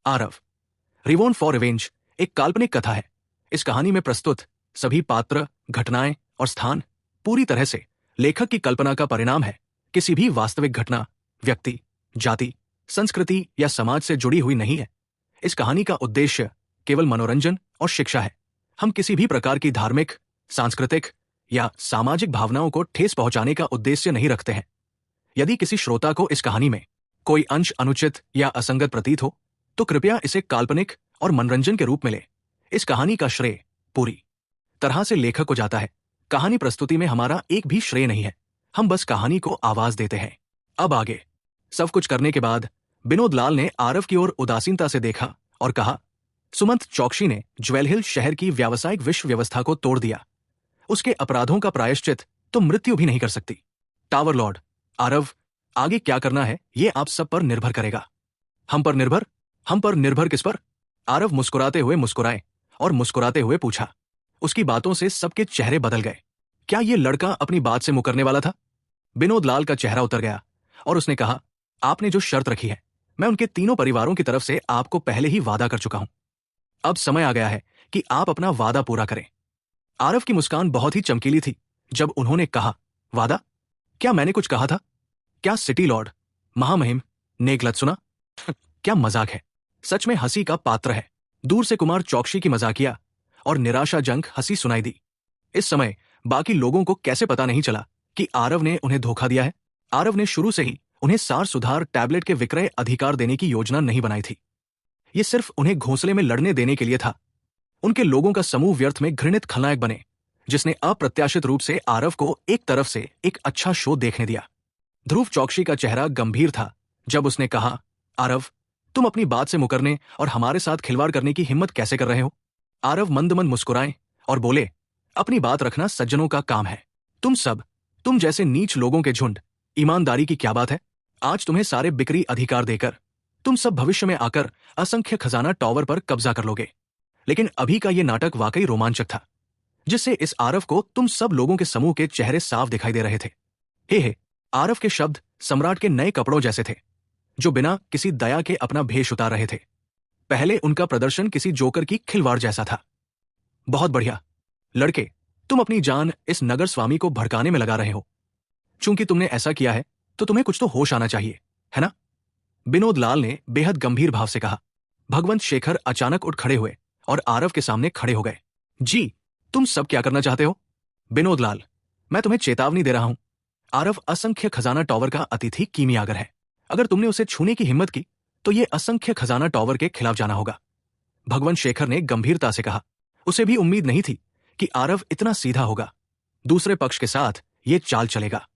Aarav. रिवॉन for revenge एक काल्पनिक कथा है। इस कहानी में प्रस्तुत सभी पात्र, घटनाएं और स्थान पूरी तरह से लेखक की कल्पना का परिणाम है, किसी भी वास्तविक घटना, व्यक्ति, जाति, संस्कृति या समाज से जुड़ी हुई नहीं है। इस कहानी का उद्देश्य केवल मनोरंजन और शिक्षा है। हम किसी भी प्रकार की धार्मिक, सांस्कृतिक या सामाजिक भावनाओं को ठेस पहुंचाने का उद्देश्य नहीं रखते हैं। यदि किसी श्रोता को इस कहानी में कोई अंश अनुचित या असंगत प्रतीत हो तो कृपया इसे काल्पनिक और मनोरंजन के रूप में ले। इस कहानी का श्रेय पूरी तरह से लेखक को जाता है। कहानी प्रस्तुति में हमारा एक भी श्रेय नहीं है, हम बस कहानी को आवाज देते हैं। अब आगे। सब कुछ करने के बाद विनोद लाल ने आरव की ओर उदासीनता से देखा और कहा, सुमंत चौकसी ने ज्वेल हिल शहर की व्यावसायिक विश्व व्यवस्था को तोड़ दिया। उसके अपराधों का प्रायश्चित तो मृत्यु भी नहीं कर सकती। टावर लॉर्ड आरव, आगे क्या करना है ये आप सब पर निर्भर करेगा। हम पर निर्भर? हम पर निर्भर किस पर? आरव मुस्कुराते हुए मुस्कुराए और मुस्कुराते हुए पूछा। उसकी बातों से सबके चेहरे बदल गए। क्या ये लड़का अपनी बात से मुकरने वाला था? विनोद लाल का चेहरा उतर गया और उसने कहा, आपने जो शर्त रखी है, मैं उनके तीनों परिवारों की तरफ से आपको पहले ही वादा कर चुका हूं। अब समय आ गया है कि आप अपना वादा पूरा करें। आरव की मुस्कान बहुत ही चमकीली थी जब उन्होंने कहा, वादा? क्या मैंने कुछ कहा था? क्या सिटी लॉर्ड महामहिम ने गलत सुना? क्या मजाक है? सच में हंसी का पात्र है। दूर से कुमार चौकसी की मजाकिया और निराशाजनक हंसी सुनाई दी। इस समय बाकी लोगों को कैसे पता नहीं चला कि आरव ने उन्हें धोखा दिया है? आरव ने शुरू से ही उन्हें सार सुधार टैबलेट के विक्रय अधिकार देने की योजना नहीं बनाई थी। ये सिर्फ उन्हें घोंसले में लड़ने देने के लिए था। उनके लोगों का समूह व्यर्थ में घृणित खलनायक बने, जिसने अप्रत्याशित रूप से आरव को एक तरफ से एक अच्छा शो देखने दिया। ध्रुव चौकसी का चेहरा गंभीर था जब उसने कहा, आरव, तुम अपनी बात से मुकरने और हमारे साथ खिलवाड़ करने की हिम्मत कैसे कर रहे हो? आरव मंद मंद मुस्कुराए और बोले, अपनी बात रखना सज्जनों का काम है। तुम जैसे नीच लोगों के झुंड, ईमानदारी की क्या बात है? आज तुम्हें सारे बिक्री अधिकार देकर तुम सब भविष्य में आकर असंख्य खजाना टावर पर कब्जा कर लोगे। लेकिन अभी का ये नाटक वाकई रोमांचक था, जिससे इस आरव को तुम सब लोगों के समूह के चेहरे साफ दिखाई दे रहे थे। हे, आरव के शब्द सम्राट के नए कपड़ों जैसे थे, जो बिना किसी दया के अपना भेष उतार रहे थे। पहले उनका प्रदर्शन किसी जोकर की खिलवाड़ जैसा था। बहुत बढ़िया लड़के, तुम अपनी जान इस नगर स्वामी को भड़काने में लगा रहे हो। चूंकि तुमने ऐसा किया है तो तुम्हें कुछ तो होश आना चाहिए, है ना? विनोद लाल ने बेहद गंभीर भाव से कहा। भगवंत शेखर अचानक उठ खड़े हुए और आरव के सामने खड़े हो गए। जी, तुम सब क्या करना चाहते हो? विनोद लाल, मैं तुम्हें चेतावनी दे रहा हूं। आरव असंख्य खजाना टावर का अतिथि कीमियागर है। अगर तुमने उसे छूने की हिम्मत की तो ये असंख्य खजाना टावर के खिलाफ जाना होगा। भगवंत शेखर ने गंभीरता से कहा। उसे भी उम्मीद नहीं थी कि आरव इतना सीधा होगा। दूसरे पक्ष के साथ ये चाल चलेगा।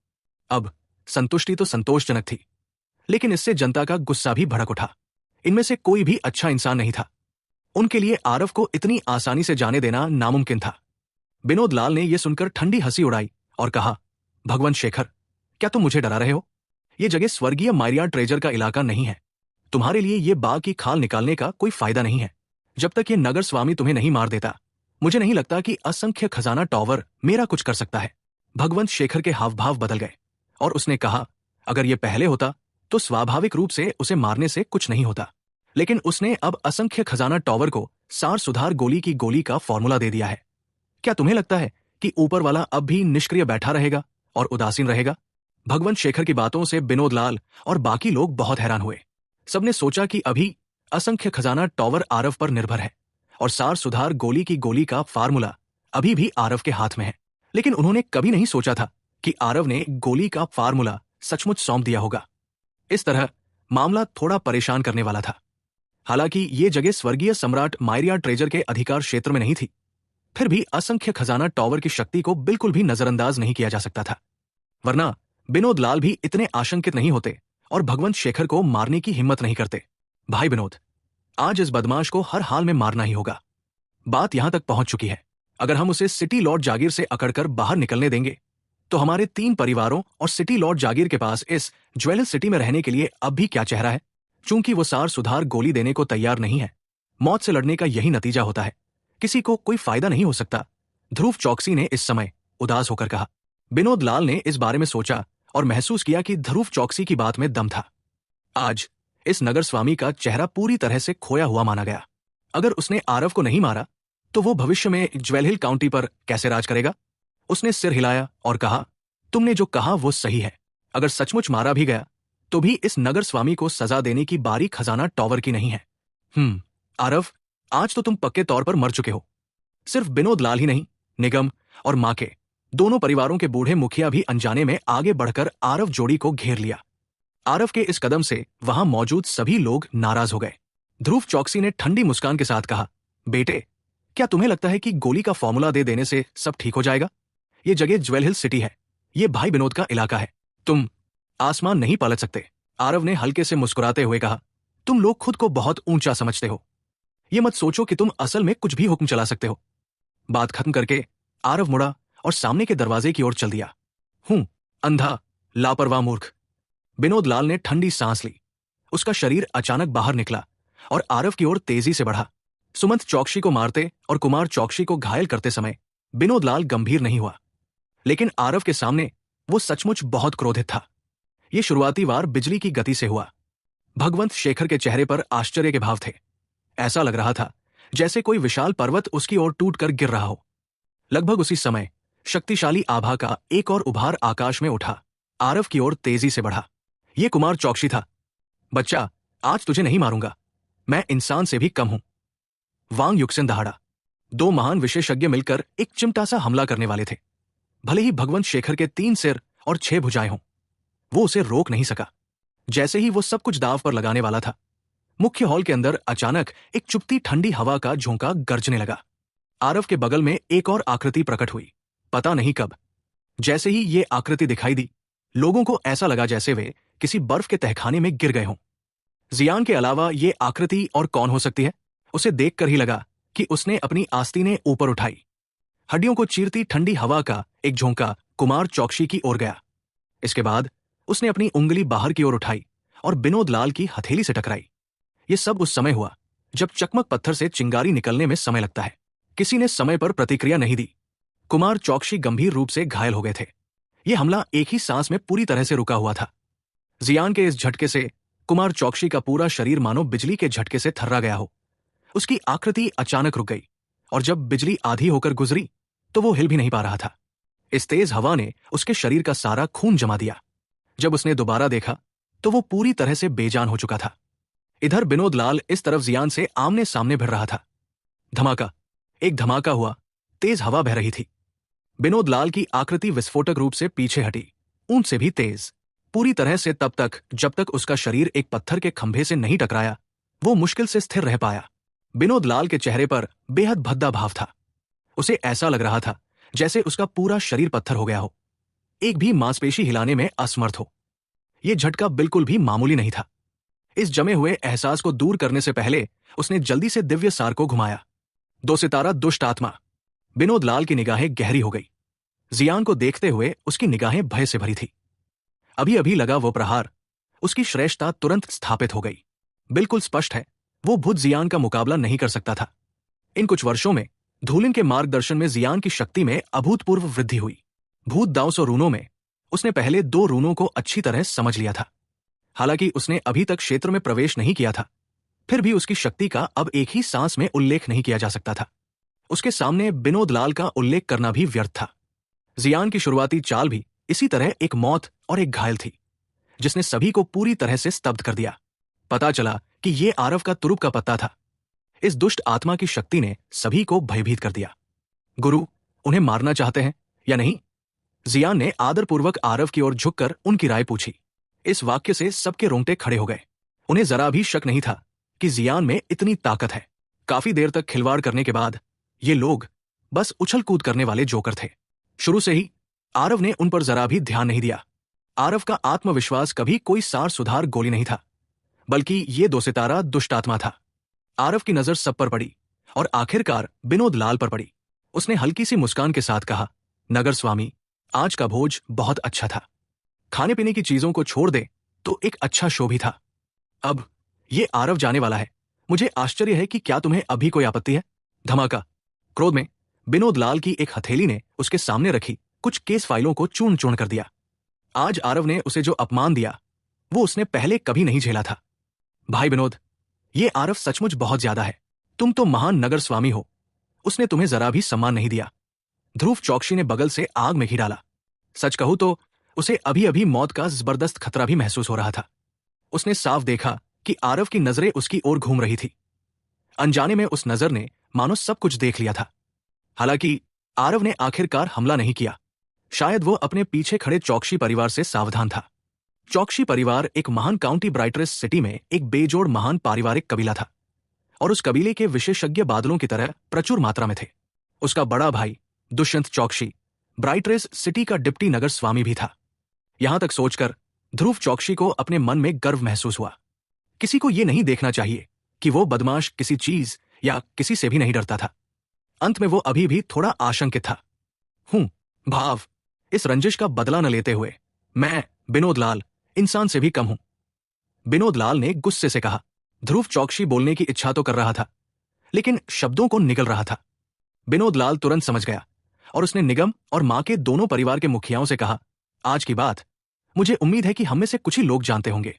अब संतुष्टि तो संतोषजनक थी, लेकिन इससे जनता का गुस्सा भी भड़क उठा। इनमें से कोई भी अच्छा इंसान नहीं था। उनके लिए आरव को इतनी आसानी से जाने देना नामुमकिन था। विनोद लाल ने यह सुनकर ठंडी हंसी उड़ाई और कहा, भगवंत शेखर, क्या तुम मुझे डरा रहे हो? यह जगह स्वर्गीय मारिया ट्रेजर का इलाका नहीं है। तुम्हारे लिए यह बाघ की खाल निकालने का कोई फायदा नहीं है। जब तक ये नगर स्वामी तुम्हें नहीं मार देता, मुझे नहीं लगता कि असंख्य खजाना टावर मेरा कुछ कर सकता है। भगवंत शेखर के हाव भाव बदल गए और उसने कहा, अगर यह पहले होता तो स्वाभाविक रूप से उसे मारने से कुछ नहीं होता, लेकिन उसने अब असंख्य खजाना टावर को सार सुधार गोली की गोली का फॉर्मूला दे दिया है। क्या तुम्हें लगता है कि ऊपर वाला अब भी निष्क्रिय बैठा रहेगा और उदासीन रहेगा? भगवंत शेखर की बातों से विनोद लाल और बाकी लोग बहुत हैरान हुए। सबने सोचा कि अभी असंख्य खजाना टावर आरव पर निर्भर है और सार सुधार गोली की गोली का फार्मूला अभी भी आरव के हाथ में है। लेकिन उन्होंने कभी नहीं सोचा था कि आरव ने गोली का फार्मूला सचमुच सौंप दिया होगा। इस तरह मामला थोड़ा परेशान करने वाला था। हालांकि ये जगह स्वर्गीय सम्राट मारिया ट्रेजर के अधिकार क्षेत्र में नहीं थी, फिर भी असंख्य खजाना टावर की शक्ति को बिल्कुल भी नजरअंदाज नहीं किया जा सकता था। वरना विनोद लाल भी इतने आशंकित नहीं होते और भगवंत शेखर को मारने की हिम्मत नहीं करते। भाई विनोद, आज इस बदमाश को हर हाल में मारना ही होगा। बात यहां तक पहुंच चुकी है, अगर हम उसे सिटी लॉर्ड जागीर से अकड़कर बाहर निकलने देंगे तो हमारे 3 परिवारों और सिटी लॉर्ड जागीर के पास इस ज्वेलर सिटी में रहने के लिए अब भी क्या चेहरा है? चूंकि वो सार सुधार गोली देने को तैयार नहीं है। मौत से लड़ने का यही नतीजा होता है, किसी को कोई फायदा नहीं हो सकता। ध्रुव चौकसी ने इस समय उदास होकर कहा। विनोद लाल ने इस बारे में सोचा और महसूस किया कि ध्रुव चौकसी की बात में दम था। आज इस नगर स्वामी का चेहरा पूरी तरह से खोया हुआ माना गया। अगर उसने आरव को नहीं मारा तो वो भविष्य में ज्वेल हिल काउंटी पर कैसे राज करेगा? उसने सिर हिलाया और कहा, तुमने जो कहा वो सही है। अगर सचमुच मारा भी गया तो भी इस नगर स्वामी को सजा देने की बारी खजाना टॉवर की नहीं है। आरव, आज तो तुम पक्के तौर पर मर चुके हो। सिर्फ विनोद लाल ही नहीं, निगम और मां के दोनों परिवारों के बूढ़े मुखिया भी अनजाने में आगे बढ़कर आरव जोड़ी को घेर लिया। आरव के इस कदम से वहां मौजूद सभी लोग नाराज हो गए। ध्रुव चौकसी ने ठंडी मुस्कान के साथ कहा, बेटे, क्या तुम्हें लगता है कि गोली का फॉर्मूला दे देने से सब ठीक हो जाएगा? ये जगह ज्वेल हिल सिटी है, ये भाई विनोद का इलाका है। तुम आसमान नहीं पलट सकते। आरव ने हल्के से मुस्कुराते हुए कहा, तुम लोग खुद को बहुत ऊंचा समझते हो। ये मत सोचो कि तुम असल में कुछ भी हुक्म चला सकते हो। बात खत्म करके आरव मुड़ा और सामने के दरवाजे की ओर चल दिया। अंधा, लापरवाह मूर्ख। विनोद लाल ने ठंडी सांस ली। उसका शरीर अचानक बाहर निकला और आरव की ओर तेजी से बढ़ा। सुमंत चौकसी को मारते और कुमार चौकसी को घायल करते समय विनोद लाल गंभीर नहीं हुआ, लेकिन आरव के सामने वो सचमुच बहुत क्रोधित था। ये शुरुआती वार बिजली की गति से हुआ। भगवंत शेखर के चेहरे पर आश्चर्य के भाव थे। ऐसा लग रहा था जैसे कोई विशाल पर्वत उसकी ओर टूटकर गिर रहा हो। लगभग उसी समय शक्तिशाली आभा का एक और उभार आकाश में उठा, आरव की ओर तेजी से बढ़ा। यह कुमार चौकसी था। बच्चा, आज तुझे नहीं मारूंगा, मैं इंसान से भी कम हूं। वांग युक्सेन दहाड़ा। दो महान विशेषज्ञ मिलकर एक चिमटा सा हमला करने वाले थे। भले ही भगवंत शेखर के 3 सिर और 6 भुजाएं हों, वो उसे रोक नहीं सका। जैसे ही वो सब कुछ दांव पर लगाने वाला था, मुख्य हॉल के अंदर अचानक एक चुपती ठंडी हवा का झोंका गरजने लगा। आरव के बगल में एक और आकृति प्रकट हुई, पता नहीं कब। जैसे ही ये आकृति दिखाई दी, लोगों को ऐसा लगा जैसे वे किसी बर्फ के तहखाने में गिर गए हों। जियान के अलावा ये आकृति और कौन हो सकती है? उसे देखकर ही लगा कि उसने अपनी आस्तीनें ऊपर उठाई। हड्डियों को चीरती ठंडी हवा का एक झोंका कुमार चौकसी की ओर गया। इसके बाद उसने अपनी उंगली बाहर की ओर उठाई और विनोद लाल की हथेली से टकराई। ये सब उस समय हुआ जब चकमक पत्थर से चिंगारी निकलने में समय लगता है। किसी ने समय पर प्रतिक्रिया नहीं दी। कुमार चौकसी गंभीर रूप से घायल हो गए थे। यह हमला एक ही सांस में पूरी तरह से रुका हुआ था। जियान के इस झटके से कुमार चौकसी का पूरा शरीर मानो बिजली के झटके से थर्रा गया हो। उसकी आकृति अचानक रुक गई और जब बिजली आधी होकर गुजरी तो वो हिल भी नहीं पा रहा था। इस तेज हवा ने उसके शरीर का सारा खून जमा दिया। जब उसने दोबारा देखा तो वो पूरी तरह से बेजान हो चुका था। इधर विनोद लाल इस तरफ जियान से आमने सामने भिड़ रहा था। धमाका, एक धमाका हुआ। तेज हवा बह रही थी। विनोद लाल की आकृति विस्फोटक रूप से पीछे हटी, ऊंट से भी तेज, पूरी तरह से तब तक जब तक उसका शरीर एक पत्थर के खंभे से नहीं टकराया। वो मुश्किल से स्थिर रह पाया। विनोद लाल के चेहरे पर बेहद भद्दा भाव था। उसे ऐसा लग रहा था जैसे उसका पूरा शरीर पत्थर हो गया हो, एक भी मांसपेशी हिलाने में असमर्थ हो। यह झटका बिल्कुल भी मामूली नहीं था। इस जमे हुए एहसास को दूर करने से पहले उसने जल्दी से दिव्य सार को घुमाया। 2 सितारा दुष्ट आत्मा। विनोद लाल की निगाहें गहरी हो गई। जियान को देखते हुए उसकी निगाहें भय से भरी थी। अभी अभी लगा वो प्रहार, उसकी श्रेष्ठता तुरंत स्थापित हो गई। बिल्कुल स्पष्ट है, वो भूत जियान का मुकाबला नहीं कर सकता था। इन कुछ वर्षों में धूलिन के मार्गदर्शन में जियान की शक्ति में अभूतपूर्व वृद्धि हुई। भूत दांव सौ रूनों में उसने पहले 2 रूनों को अच्छी तरह समझ लिया था। हालांकि उसने अभी तक क्षेत्र में प्रवेश नहीं किया था, फिर भी उसकी शक्ति का अब एक ही सांस में उल्लेख नहीं किया जा सकता था। उसके सामने विनोद लाल का उल्लेख करना भी व्यर्थ था। जियान की शुरुआती चाल भी इसी तरह एक मौत और एक घायल थी, जिसने सभी को पूरी तरह से स्तब्ध कर दिया। पता चला कि ये आरव का तुरुप का पत्ता था। इस दुष्ट आत्मा की शक्ति ने सभी को भयभीत कर दिया। गुरु, उन्हें मारना चाहते हैं या नहीं? जियान ने आदरपूर्वक आरव की ओर झुककर उनकी राय पूछी। इस वाक्य से सबके रोंगटे खड़े हो गए। उन्हें जरा भी शक नहीं था कि जियान में इतनी ताकत है। काफी देर तक खिलवाड़ करने के बाद ये लोग बस उछल कूद करने वाले जोकर थे। शुरू से ही आरव ने उन पर जरा भी ध्यान नहीं दिया। आरव का आत्मविश्वास कभी कोई सार सुधार गोली नहीं था, बल्कि ये 2 सितारा दुष्ट आत्मा था। आरव की नजर सब पर पड़ी और आखिरकार विनोद लाल पर पड़ी। उसने हल्की सी मुस्कान के साथ कहा, नगर स्वामी, आज का भोज बहुत अच्छा था। खाने पीने की चीजों को छोड़ दे तो एक अच्छा शो भी था। अब ये आरव जाने वाला है। मुझे आश्चर्य है कि क्या तुम्हें अभी कोई आपत्ति है? धमाका। क्रोध में विनोद लाल की एक हथेली ने उसके सामने रखी कुछ केस फाइलों को चूर्ण चूर्ण कर दिया। आज आरव ने उसे जो अपमान दिया वो उसने पहले कभी नहीं झेला था। भाई विनोद, ये आरव सचमुच बहुत ज्यादा है। तुम तो महान नगर स्वामी हो, उसने तुम्हें जरा भी सम्मान नहीं दिया। ध्रुव चौकसी ने बगल से आग में घी डाला। सच कहूं तो उसे अभी अभी मौत का जबरदस्त खतरा भी महसूस हो रहा था। उसने साफ देखा कि आरव की नजरें उसकी ओर घूम रही थी। अनजाने में उस नजर ने मानो सब कुछ देख लिया था। हालांकि आरव ने आखिरकार हमला नहीं किया। शायद वो अपने पीछे खड़े चौकसी परिवार से सावधान था। चौकसी परिवार एक महान काउंटी ब्राइट्रेस सिटी में एक बेजोड़ महान पारिवारिक कबीला था और उस कबीले के विशेषज्ञ बादलों की तरह प्रचुर मात्रा में थे। उसका बड़ा भाई दुष्यंत चौकसी ब्राइट्रेस सिटी का डिप्टी नगर स्वामी भी था। यहां तक सोचकर ध्रुव चौकसी को अपने मन में गर्व महसूस हुआ। किसी को यह नहीं देखना चाहिए कि वो बदमाश किसी चीज या किसी से भी नहीं डरता था। अंत में वो अभी भी थोड़ा आशंकित था। भाव, इस रंजिश का बदला न लेते हुए मैं विनोद लाल इंसान से भी कम हूं। विनोद लाल ने गुस्से से कहा। ध्रुव चौकसी बोलने की इच्छा तो कर रहा था, लेकिन शब्दों को निगल रहा था। विनोद लाल तुरंत समझ गया और उसने निगम और मां के दोनों परिवार के मुखियाओं से कहा, आज की बात मुझे उम्मीद है कि हम में से कुछ ही लोग जानते होंगे।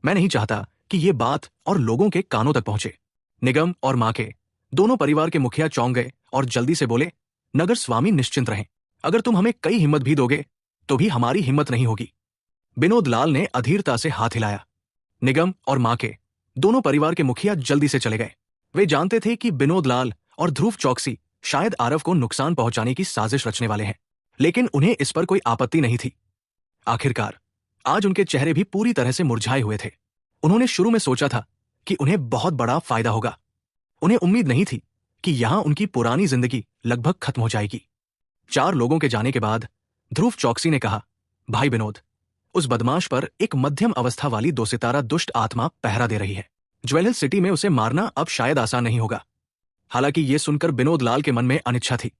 मैं नहीं चाहता कि ये बात और लोगों के कानों तक पहुंचे। निगम और मां के दोनों परिवार के मुखिया चौंक गए और जल्दी से बोले, नगर स्वामी निश्चिंत रहें, अगर तुम हमें कई हिम्मत भी दोगे तो भी हमारी हिम्मत नहीं होगी। विनोद लाल ने अधीरता से हाथ हिलाया। निगम और मां के दोनों परिवार के मुखिया जल्दी से चले गए। वे जानते थे कि विनोद लाल और ध्रुव चौकसी शायद आरव को नुकसान पहुंचाने की साजिश रचने वाले हैं, लेकिन उन्हें इस पर कोई आपत्ति नहीं थी। आखिरकार आज उनके चेहरे भी पूरी तरह से मुरझाए हुए थे। उन्होंने शुरू में सोचा था कि उन्हें बहुत बड़ा फायदा होगा। उन्हें उम्मीद नहीं थी कि यहां उनकी पुरानी जिंदगी लगभग खत्म हो जाएगी। 4 लोगों के जाने के बाद ध्रुव चौकसी ने कहा, भाई विनोद, उस बदमाश पर एक मध्यम अवस्था वाली 2 सितारा दुष्ट आत्मा पहरा दे रही है। ज्वेल हिल सिटी में उसे मारना अब शायद आसान नहीं होगा। हालांकि यह सुनकर विनोद लाल के मन में अनिच्छा थी,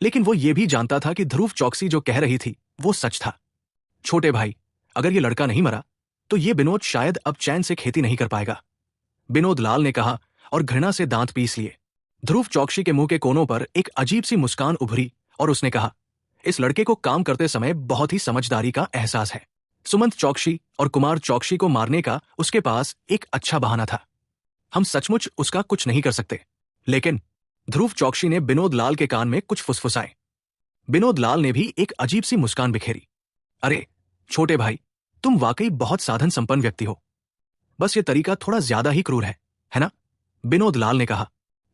लेकिन वो ये भी जानता था कि ध्रुव चौकसी जो कह रही थी वो सच था। छोटे भाई, अगर ये लड़का नहीं मरा तो ये विनोद शायद अब चैन से खेती नहीं कर पाएगा, विनोद लाल ने कहा और घृणा से दांत पीस लिए। ध्रुव चौकसी के मुंह के कोनों पर एक अजीब सी मुस्कान उभरी और उसने कहा, इस लड़के को काम करते समय बहुत ही समझदारी का एहसास है। सुमंत चौकसी और कुमार चौकसी को मारने का उसके पास एक अच्छा बहाना था। हम सचमुच उसका कुछ नहीं कर सकते। लेकिन ध्रुव चौकसी ने विनोद लाल के कान में कुछ फुसफुसाए। विनोद लाल ने भी एक अजीब सी मुस्कान बिखेरी। अरे छोटे भाई, तुम वाकई बहुत साधन संपन्न व्यक्ति हो, बस ये तरीका थोड़ा ज्यादा ही क्रूर है ना? विनोद लाल ने कहा।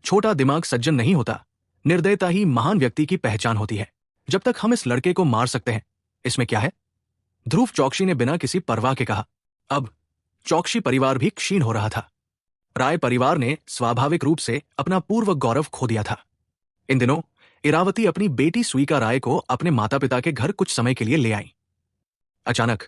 छोटा दिमाग सज्जन नहीं होता, निर्दयता ही महान व्यक्ति की पहचान होती है। जब तक हम इस लड़के को मार सकते हैं, इसमें क्या है? ध्रुव चौकसी ने बिना किसी परवाह के कहा। अब चौकसी परिवार भी क्षीण हो रहा था। राय परिवार ने स्वाभाविक रूप से अपना पूर्व गौरव खो दिया था। इन दिनों इरावती अपनी बेटी सुईका राय को अपने माता पिता के घर कुछ समय के लिए ले आई। अचानक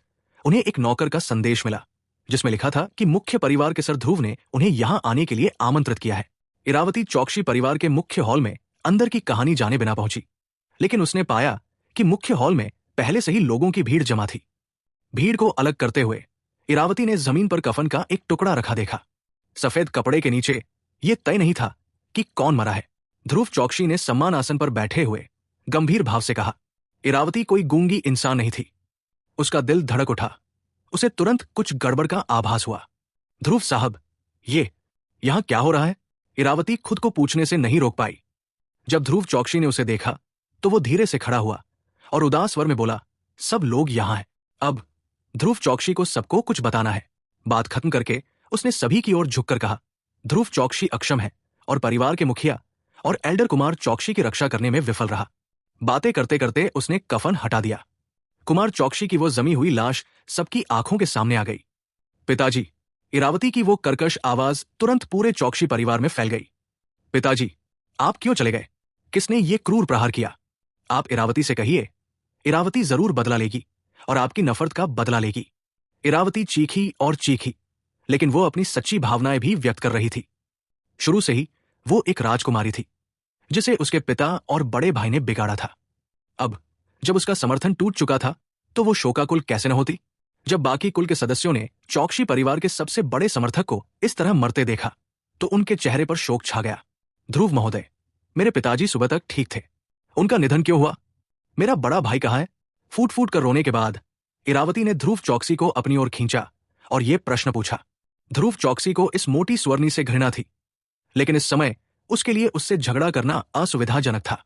उन्हें एक नौकर का संदेश मिला, जिसमें लिखा था कि मुख्य परिवार के सर ध्रुव ने उन्हें यहां आने के लिए आमंत्रित किया है। इरावती चौकसी परिवार के मुख्य हॉल में अंदर की कहानी जाने बिना पहुंची, लेकिन उसने पाया कि मुख्य हॉल में पहले से ही लोगों की भीड़ जमा थी। भीड़ को अलग करते हुए इरावती ने जमीन पर कफन का एक टुकड़ा रखा देखा। सफेद कपड़े के नीचे यह तय नहीं था कि कौन मरा है। ध्रुव चौकसी ने सम्मान आसन पर बैठे हुए गंभीर भाव से कहा। इरावती कोई गूंगी इंसान नहीं थी। उसका दिल धड़क उठा। उसे तुरंत कुछ गड़बड़ का आभास हुआ। ध्रुव साहब, ये यहां क्या हो रहा है? इरावती खुद को पूछने से नहीं रोक पाई। जब ध्रुव चौकसी ने उसे देखा तो वो धीरे से खड़ा हुआ और उदास स्वर में बोला, सब लोग यहां हैं। अब ध्रुव चौकसी को सबको कुछ बताना है। बात खत्म करके उसने सभी की ओर झुककर कहा, ध्रुव चौकसी अक्षम है और परिवार के मुखिया और एल्डर कुमार चौकसी की रक्षा करने में विफल रहा। बातें करते करते उसने कफन हटा दिया। कुमार चौकसी की वो जमी हुई लाश सबकी आंखों के सामने आ गई। पिताजी, इरावती की वो कर्कश आवाज तुरंत पूरे चौकसी परिवार में फैल गई। पिताजी, आप क्यों चले गए? किसने ये क्रूर प्रहार किया? आप इरावती से कहिए, इरावती जरूर बदला लेगी और आपकी नफरत का बदला लेगी। इरावती चीखी और चीखी, लेकिन वो अपनी सच्ची भावनाएं भी व्यक्त कर रही थी। शुरू से ही वो एक राजकुमारी थी, जिसे उसके पिता और बड़े भाई ने बिगाड़ा था। अब जब उसका समर्थन टूट चुका था तो वो शोकाकुल कैसे न होती? जब बाकी कुल के सदस्यों ने चौकसी परिवार के सबसे बड़े समर्थक को इस तरह मरते देखा तो उनके चेहरे पर शोक छा गया। ध्रुव महोदय, मेरे पिताजी सुबह तक ठीक थे, उनका निधन क्यों हुआ? मेरा बड़ा भाई कहाँ है? फूट फूट कर रोने के बाद इरावती ने ध्रुव चौकसी को अपनी ओर खींचा और ये प्रश्न पूछा। ध्रुव चौकसी को इस मोटी स्वर्णी से घृणा थी, लेकिन इस समय उसके लिए उससे झगड़ा करना असुविधाजनक था।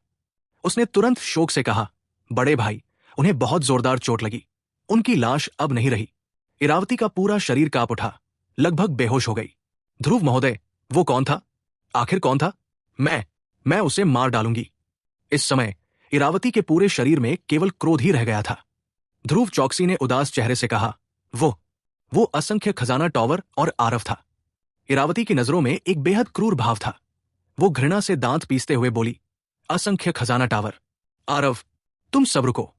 उसने तुरंत शोक से कहा, बड़े भाई, उन्हें बहुत जोरदार चोट लगी। उनकी लाश अब नहीं रही। इरावती का पूरा शरीर कांप उठा, लगभग बेहोश हो गई। ध्रुव महोदय, वो कौन था? आखिर कौन था? मैं उसे मार डालूंगी। इस समय इरावती के पूरे शरीर में केवल क्रोध ही रह गया था। ध्रुव चौकसी ने उदास चेहरे से कहा, वो असंख्य खजाना टॉवर और आरव था। इरावती की नजरों में एक बेहद क्रूर भाव था। वो घृणा से दांत पीसते हुए बोली, असंख्य खजाना टावर, आरव, तुम सब रुको,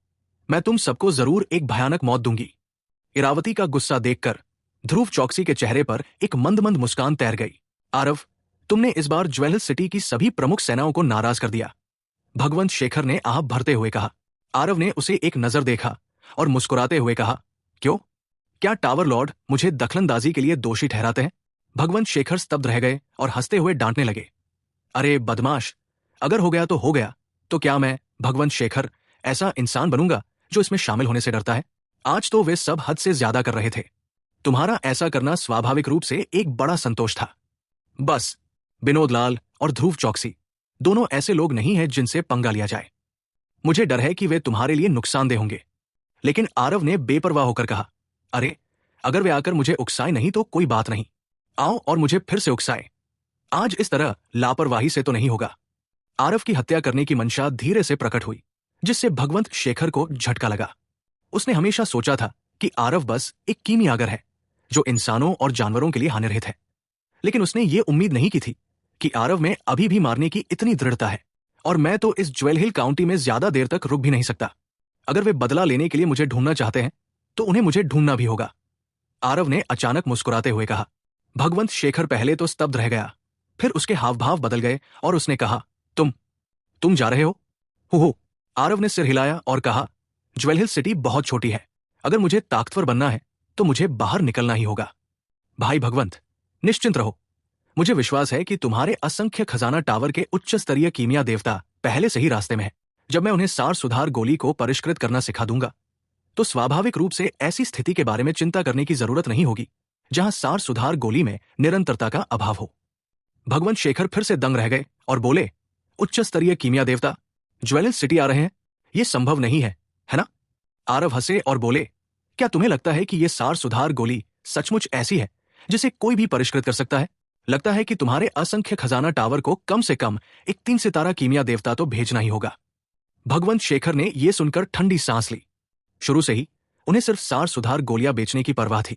मैं तुम सबको जरूर एक भयानक मौत दूंगी। इरावती का गुस्सा देखकर ध्रुव चौकसी के चेहरे पर एक मंद मंद मुस्कान तैर गई। आरव, तुमने इस बार ज्वेल हिल सिटी की सभी प्रमुख सेनाओं को नाराज कर दिया, भगवंत शेखर ने आह भरते हुए कहा। आरव ने उसे एक नजर देखा और मुस्कुराते हुए कहा, क्यों? क्या टावर लॉर्ड मुझे दखलंदाजी के लिए दोषी ठहराते हैं? भगवंत शेखर स्तब्ध रह गए और हंसते हुए डांटने लगे, अरे बदमाश, अगर हो गया तो हो गया, तो क्या मैं, भगवंत शेखर, ऐसा इंसान बनूंगा जो इसमें शामिल होने से डरता है? आज तो वे सब हद से ज्यादा कर रहे थे। तुम्हारा ऐसा करना स्वाभाविक रूप से एक बड़ा संतोष था। बस, विनोद लाल और ध्रुव चौकसी दोनों ऐसे लोग नहीं हैं जिनसे पंगा लिया जाए। मुझे डर है कि वे तुम्हारे लिए नुकसानदेह होंगे। लेकिन आरव ने बेपरवाह होकर कहा, अरे, अगर वे आकर मुझे उकसाए नहीं तो कोई बात नहीं, आओ और मुझे फिर से उकसाए। आज इस तरह लापरवाही से तो नहीं होगा। आरव की हत्या करने की मंशा धीरे से प्रकट हुई, जिससे भगवंत शेखर को झटका लगा। उसने हमेशा सोचा था कि आरव बस एक कीमियागर है जो इंसानों और जानवरों के लिए हानिरहित है, लेकिन उसने ये उम्मीद नहीं की थी कि आरव में अभी भी मारने की इतनी दृढ़ता है। और मैं तो इस ज्वेल हिल काउंटी में ज्यादा देर तक रुक भी नहीं सकता। अगर वे बदला लेने के लिए मुझे ढूंढना चाहते हैं तो उन्हें मुझे ढूंढना भी होगा। आरव ने अचानक मुस्कुराते हुए कहा। भगवंत शेखर पहले तो स्तब्ध रह गया, फिर उसके हाव भाव बदल गए और उसने कहा, तुम जा रहे हो? हो। आरव ने सिर हिलाया और कहा, ज्वेल हिल सिटी बहुत छोटी है। अगर मुझे ताकतवर बनना है तो मुझे बाहर निकलना ही होगा। भाई भगवंत, निश्चिंत रहो। मुझे विश्वास है कि तुम्हारे असंख्य खजाना टावर के उच्च स्तरीय कीमिया देवता पहले से ही रास्ते में है। जब मैं उन्हें सार सुधार गोली को परिष्कृत करना सिखा दूंगा तो स्वाभाविक रूप से ऐसी स्थिति के बारे में चिंता करने की जरूरत नहीं होगी जहां सार सुधार गोली में निरंतरता का अभाव हो। भगवंत शेखर फिर से दंग रह गए और बोले, उच्च स्तरीय कीमिया देवता ज्वेल हिल सिटी आ रहे हैं? यह संभव नहीं है ना? आरव हंसे और बोले, क्या तुम्हें लगता है कि यह सार सुधार गोली सचमुच ऐसी है जिसे कोई भी परिष्कृत कर सकता है? लगता है कि तुम्हारे असंख्य खजाना टावर को कम से कम एक 3 सितारा कीमिया देवता तो भेजना ही होगा। भगवंत शेखर ने यह सुनकर ठंडी सांस ली। शुरू से ही उन्हें सिर्फ सार सुधार गोलियां बेचने की परवाह थी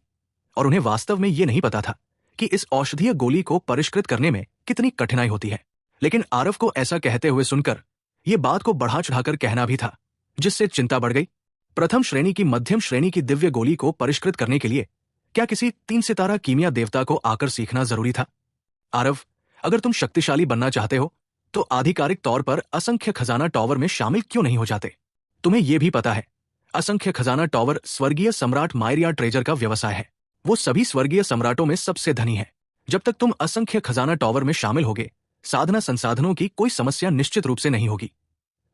और उन्हें वास्तव में यह नहीं पता था कि इस औषधीय गोली को परिष्कृत करने में कितनी कठिनाई होती है। लेकिन आरव को ऐसा कहते हुए सुनकर यह बात को बढ़ा चढ़ाकर कहना भी था, जिससे चिंता बढ़ गई। प्रथम श्रेणी की मध्यम श्रेणी की दिव्य गोली को परिष्कृत करने के लिए क्या किसी 3 सितारा कीमिया देवता को आकर सीखना जरूरी था? आरव, अगर तुम शक्तिशाली बनना चाहते हो तो आधिकारिक तौर पर असंख्य खजाना टॉवर में शामिल क्यों नहीं हो जाते? तुम्हें यह भी पता है, असंख्य खजाना टॉवर स्वर्गीय सम्राट मायरिया ट्रेजर का व्यवसाय है। वो सभी स्वर्गीय सम्राटों में सबसे धनी है। जब तक तुम असंख्य खजाना टॉवर में शामिल होगे, साधना संसाधनों की कोई समस्या निश्चित रूप से नहीं होगी।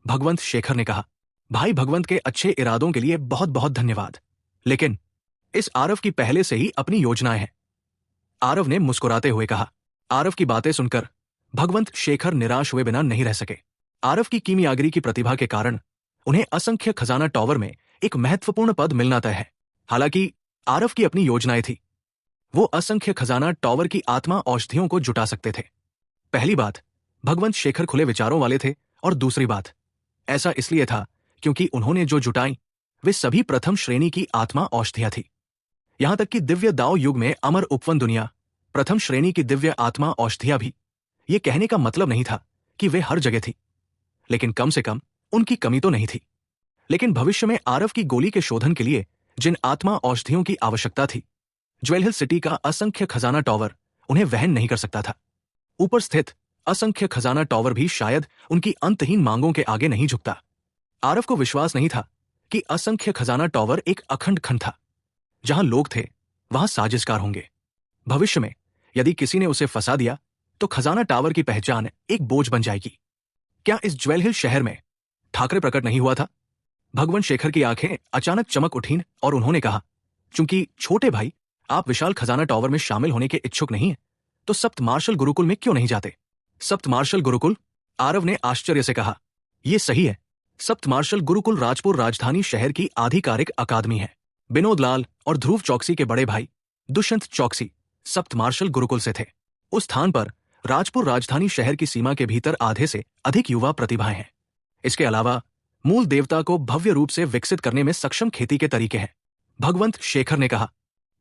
भगवंत शेखर ने कहा, भाई भगवंत के अच्छे इरादों के लिए बहुत बहुत धन्यवाद, लेकिन इस आरव की पहले से ही अपनी योजनाएं हैं। आरव ने मुस्कुराते हुए कहा। आरव की बातें सुनकर भगवंत शेखर निराश हुए बिना नहीं रह सके। आरव की कीमियागरी की प्रतिभा के कारण उन्हें असंख्य खजाना टॉवर में एक महत्वपूर्ण पद मिलना तय है। हालांकि आरव की अपनी योजनाएं थी। वो असंख्य खजाना टॉवर की आत्मा औषधियों को जुटा सकते थे। पहली बात, भगवंत शेखर खुले विचारों वाले थे और दूसरी बात, ऐसा इसलिए था क्योंकि उन्होंने जो जुटाई वे सभी प्रथम श्रेणी की आत्मा औषधियां थी। यहां तक कि दिव्य दाव युग में अमर उपवन दुनिया प्रथम श्रेणी की दिव्य आत्मा औषधियां भी। ये कहने का मतलब नहीं था कि वे हर जगह थी, लेकिन कम से कम उनकी कमी तो नहीं थी। लेकिन भविष्य में आरव की गोली के शोधन के लिए जिन आत्मा औषधियों की आवश्यकता थी, ज्वेल हिल सिटी का असंख्य खजाना टॉवर उन्हें वहन नहीं कर सकता था। ऊपर स्थित असंख्य खजाना टॉवर भी शायद उनकी अंतहीन मांगों के आगे नहीं झुकता। आरव को विश्वास नहीं था कि असंख्य खजाना टॉवर एक अखंड खंड था। जहां लोग थे वहां साजिशकार होंगे। भविष्य में यदि किसी ने उसे फंसा दिया तो खजाना टावर की पहचान एक बोझ बन जाएगी। क्या इस ज्वेल हिल शहर में ठाकरे प्रकट नहीं हुआ था? भगवंत शेखर की आंखें अचानक चमक उठीं और उन्होंने कहा, चूंकि छोटे भाई आप विशाल खजाना टावर में शामिल होने के इच्छुक नहीं हैं, तो सप्त मार्शल गुरुकुल में क्यों नहीं जाते? सप्त मार्शल गुरुकुल? आरव ने आश्चर्य से कहा। यह सही है। सप्त मार्शल गुरुकुल राजपुर राजधानी शहर की आधिकारिक अकादमी है। विनोद लाल और ध्रुव चौकसी के बड़े भाई दुष्यंत चौकसी सप्त मार्शल गुरुकुल से थे। उस स्थान पर राजपुर राजधानी शहर की सीमा के भीतर आधे से अधिक युवा प्रतिभाएं हैं। इसके अलावा मूल देवता को भव्य रूप से विकसित करने में सक्षम खेती के तरीके हैं, भगवंत शेखर ने कहा।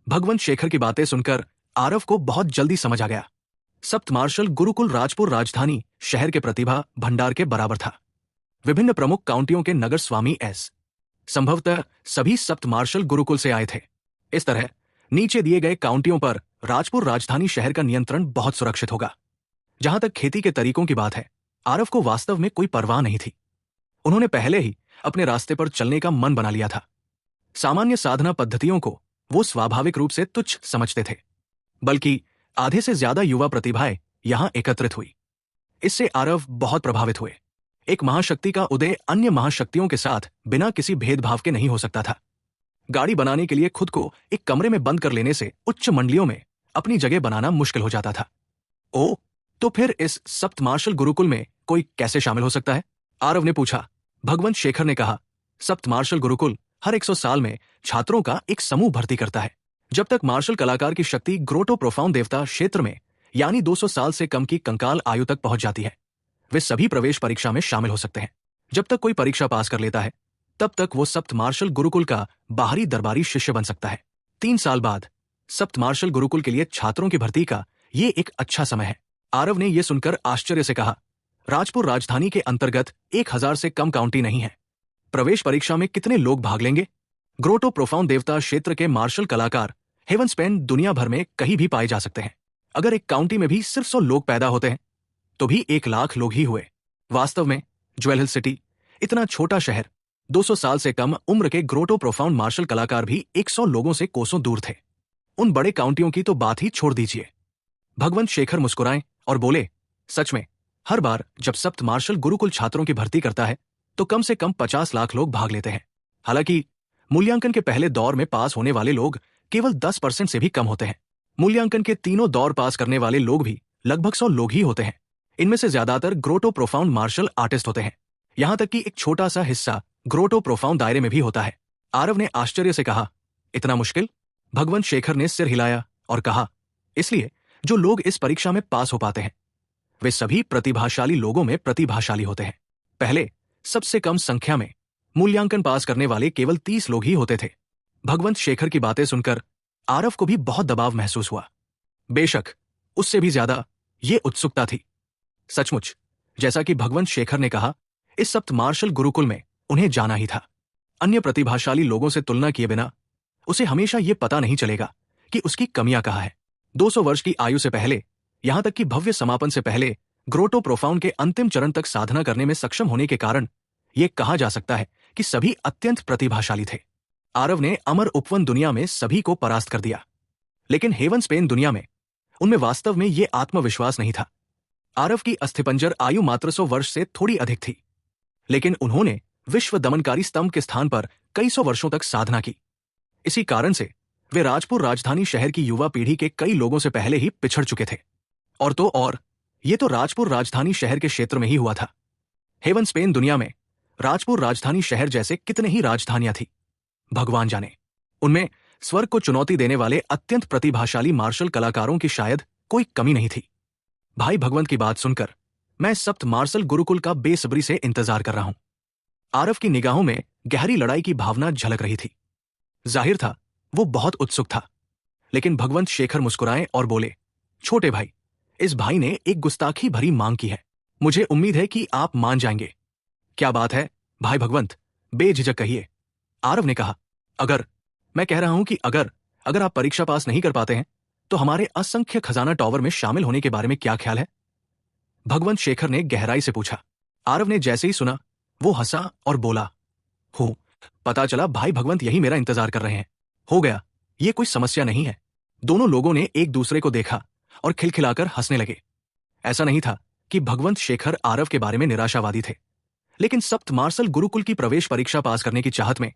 भगवंत शेखर की बातें सुनकर आरव को बहुत जल्दी समझ आ गया। सप्त मार्शल गुरुकुल राजपुर राजधानी शहर के प्रतिभा भंडार के बराबर था। विभिन्न प्रमुख काउंटियों के नगर स्वामी संभवतः सभी सप्त मार्शल गुरुकुल से आए थे। इस तरह नीचे दिए गए काउंटियों पर राजपुर राजधानी शहर का नियंत्रण बहुत सुरक्षित होगा। जहां तक खेती के तरीकों की बात है, आरव को वास्तव में कोई परवाह नहीं थी। उन्होंने पहले ही अपने रास्ते पर चलने का मन बना लिया था। सामान्य साधना पद्धतियों को वो स्वाभाविक रूप से तुच्छ समझते थे, बल्कि आधे से ज्यादा युवा प्रतिभाएं यहां एकत्रित हुई। इससे आरव बहुत प्रभावित हुए। एक महाशक्ति का उदय अन्य महाशक्तियों के साथ बिना किसी भेदभाव के नहीं हो सकता था। गाड़ी बनाने के लिए खुद को एक कमरे में बंद कर लेने से उच्च मंडलियों में अपनी जगह बनाना मुश्किल हो जाता था। ओ, तो फिर इस सप्त मार्शल गुरुकुल में कोई कैसे शामिल हो सकता है? आरव ने पूछा। भगवंत शेखर ने कहा, सप्त मार्शल गुरुकुल हर 100 साल में छात्रों का एक समूह भर्ती करता है। जब तक मार्शल कलाकार की शक्ति ग्रोटो प्रोफाउंड देवता क्षेत्र में यानी 200 साल से कम की कंकाल आयु तक पहुंच जाती है, वे सभी प्रवेश परीक्षा में शामिल हो सकते हैं। जब तक कोई परीक्षा पास कर लेता है, तब तक वो सप्त मार्शल गुरुकुल का बाहरी दरबारी शिष्य बन सकता है। 3 साल बाद सप्त मार्शल गुरुकुल के लिए छात्रों की भर्ती का ये एक अच्छा समय है। आरव ने यह सुनकर आश्चर्य से कहा, राजपुर राजधानी के अंतर्गत 1000 से कम काउंटी नहीं है। प्रवेश परीक्षा में कितने लोग भाग लेंगे? ग्रोटो प्रोफाउंड देवता क्षेत्र के मार्शल कलाकार हेवन स्पेन दुनिया भर में कहीं भी पाए जा सकते हैं। अगर एक काउंटी में भी सिर्फ 100 लोग पैदा होते हैं, तो भी 1 लाख लोग ही हुए। वास्तव में ज्वेल हिल सिटी इतना छोटा शहर, 200 साल से कम उम्र के ग्रोटो प्रोफाउंड मार्शल कलाकार भी 100 लोगों से कोसों दूर थे। उन बड़े काउंटियों की तो बात ही छोड़ दीजिए। भगवंत शेखर मुस्कुराए और बोले, सच में हर बार जब सप्त मार्शल गुरुकुल छात्रों की भर्ती करता है, तो कम से कम 50 लाख लोग भाग लेते हैं। हालांकि मूल्यांकन के पहले दौर में पास होने वाले लोग केवल 10% से भी कम होते हैं। मूल्यांकन के तीनों दौर पास करने वाले लोग भी लगभग 100 लोग ही होते हैं। इनमें से ज्यादातर ग्रोटो प्रोफाउंड मार्शल आर्टिस्ट होते हैं। यहां तक कि एक छोटा सा हिस्सा ग्रोटो प्रोफाउंड दायरे में भी होता है। आरव ने आश्चर्य से कहा, इतना मुश्किल? भगवंत शेखर ने सिर हिलाया और कहा, इसलिए जो लोग इस परीक्षा में पास हो पाते हैं, वे सभी प्रतिभाशाली लोगों में प्रतिभाशाली होते हैं। पहले सबसे कम संख्या में मूल्यांकन पास करने वाले केवल 30 लोग ही होते थे। भगवंत शेखर की बातें सुनकर आरव को भी बहुत दबाव महसूस हुआ। बेशक उससे भी ज्यादा ये उत्सुकता थी। सचमुच जैसा कि भगवंत शेखर ने कहा, इस सप्त मार्शल गुरुकुल में उन्हें जाना ही था। अन्य प्रतिभाशाली लोगों से तुलना किए बिना उसे हमेशा यह पता नहीं चलेगा कि उसकी कमियां कहाँ है। 200 वर्ष की आयु से पहले, यहां तक कि भव्य समापन से पहले ग्रोटो प्रोफाउंड के अंतिम चरण तक साधना करने में सक्षम होने के कारण यह कहा जा सकता है कि सभी अत्यंत प्रतिभाशाली थे। आरव ने अमर उपवन दुनिया में सभी को परास्त कर दिया, लेकिन हेवन स्पेन दुनिया में उनमें वास्तव में यह आत्मविश्वास नहीं था। आरव की अस्थिपंजर आयु मात्र 100 वर्ष से थोड़ी अधिक थी, लेकिन उन्होंने विश्व दमनकारी स्तंभ के स्थान पर कई 100 वर्षों तक साधना की। इसी कारण से वे राजपुर राजधानी शहर की युवा पीढ़ी के कई लोगों से पहले ही पिछड़ चुके थे। और तो और ये तो राजपुर राजधानी शहर के क्षेत्र में ही हुआ था। हेवन स्पेन दुनिया में राजपुर राजधानी शहर जैसे कितने ही राजधानियां थी, भगवान जाने। उनमें स्वर्ग को चुनौती देने वाले अत्यंत प्रतिभाशाली मार्शल कलाकारों की शायद कोई कमी नहीं थी। भाई भगवंत की बात सुनकर मैं सप्त मार्शल गुरुकुल का बेसब्री से इंतजार कर रहा हूं। आरव की निगाहों में गहरी लड़ाई की भावना झलक रही थी। जाहिर था वो बहुत उत्सुक था। लेकिन भगवंत शेखर मुस्कुराए और बोले, छोटे भाई, इस भाई ने एक गुस्ताखी भरी मांग की है। मुझे उम्मीद है कि आप मान जाएंगे। क्या बात है भाई भगवंत, बेझिझक कहिए। आरव ने कहा, मैं कह रहा हूं कि अगर आप परीक्षा पास नहीं कर पाते हैं, तो हमारे असंख्य खजाना टावर में शामिल होने के बारे में क्या ख्याल है? भगवंत शेखर ने गहराई से पूछा। आरव ने जैसे ही सुना, वो हंसा और बोला, हो, पता चला भाई भगवंत यही मेरा इंतजार कर रहे हैं। हो गया, ये कोई समस्या नहीं है। दोनों लोगों ने एक दूसरे को देखा और खिलखिलाकर हंसने लगे। ऐसा नहीं था कि भगवंत शेखर आरव के बारे में निराशावादी थे, लेकिन सप्त मार्शल गुरुकुल की प्रवेश परीक्षा पास करने की चाहत में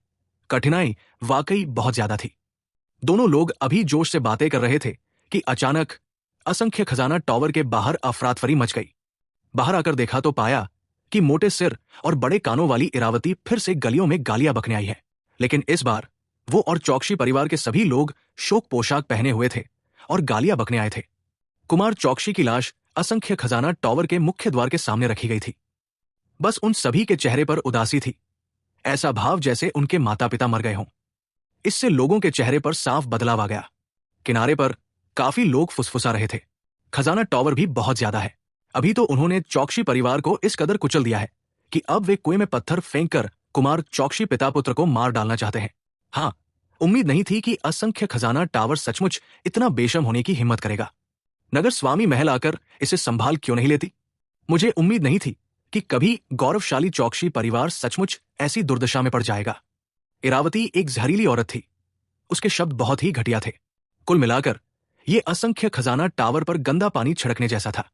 कठिनाई वाकई बहुत ज्यादा थी। दोनों लोग अभी जोश से बातें कर रहे थे कि अचानक असंख्य खजाना टावर के बाहर अफरातफरी मच गई। बाहर आकर देखा तो पाया कि मोटे सिर और बड़े कानों वाली इरावती फिर से गलियों में गालियां बकने आई है। लेकिन इस बार वो और चौकसी परिवार के सभी लोग शोक पोशाक पहने हुए थे और गालियां बकने आए थे। कुमार चौकसी की लाश असंख्य खजाना टावर के मुख्य द्वार के सामने रखी गई थी। बस उन सभी के चेहरे पर उदासी थी, ऐसा भाव जैसे उनके माता पिता मर गए हों। इससे लोगों के चेहरे पर साफ बदलाव आ गया। किनारे पर काफी लोग फुसफुसा रहे थे, खजाना टावर भी बहुत ज्यादा है। अभी तो उन्होंने चौकसी परिवार को इस कदर कुचल दिया है कि अब वे कुएं में पत्थर फेंककर कुमार चौकसी पिता पुत्र को मार डालना चाहते हैं। हाँ, उम्मीद नहीं थी कि असंख्य खजाना टावर सचमुच इतना बेशर्म होने की हिम्मत करेगा। नगर स्वामी महल आकर इसे संभाल क्यों नहीं लेती। मुझे उम्मीद नहीं थी कि कभी गौरवशाली चौकसी परिवार सचमुच ऐसी दुर्दशा में पड़ जाएगा। इरावती एक जहरीली औरत थी, उसके शब्द बहुत ही घटिया थे। कुल मिलाकर ये असंख्य खजाना टावर पर गंदा पानी छिड़कने जैसा था।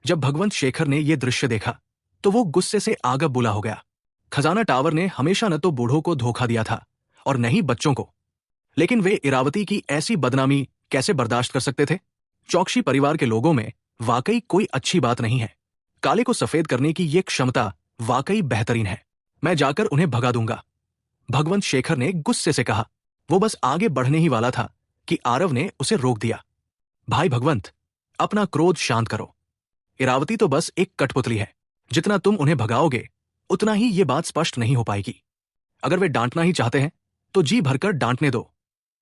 जब भगवंत शेखर ने यह दृश्य देखा तो वो गुस्से से आग बुला हो गया। खजाना टावर ने हमेशा न तो बूढ़ों को धोखा दिया था और न ही बच्चों को, लेकिन वे इरावती की ऐसी बदनामी कैसे बर्दाश्त कर सकते थे। चौकसी परिवार के लोगों में वाकई कोई अच्छी बात नहीं है। काले को सफेद करने की ये क्षमता वाकई बेहतरीन है। मैं जाकर उन्हें भगा दूंगा, भगवंत शेखर ने गुस्से से कहा। वो बस आगे बढ़ने ही वाला था कि आरव ने उसे रोक दिया। भाई भगवंत, अपना क्रोध शांत करो। इरावती तो बस एक कठपुतली है, जितना तुम उन्हें भगाओगे उतना ही ये बात स्पष्ट नहीं हो पाएगी। अगर वे डांटना ही चाहते हैं तो जी भरकर डांटने दो,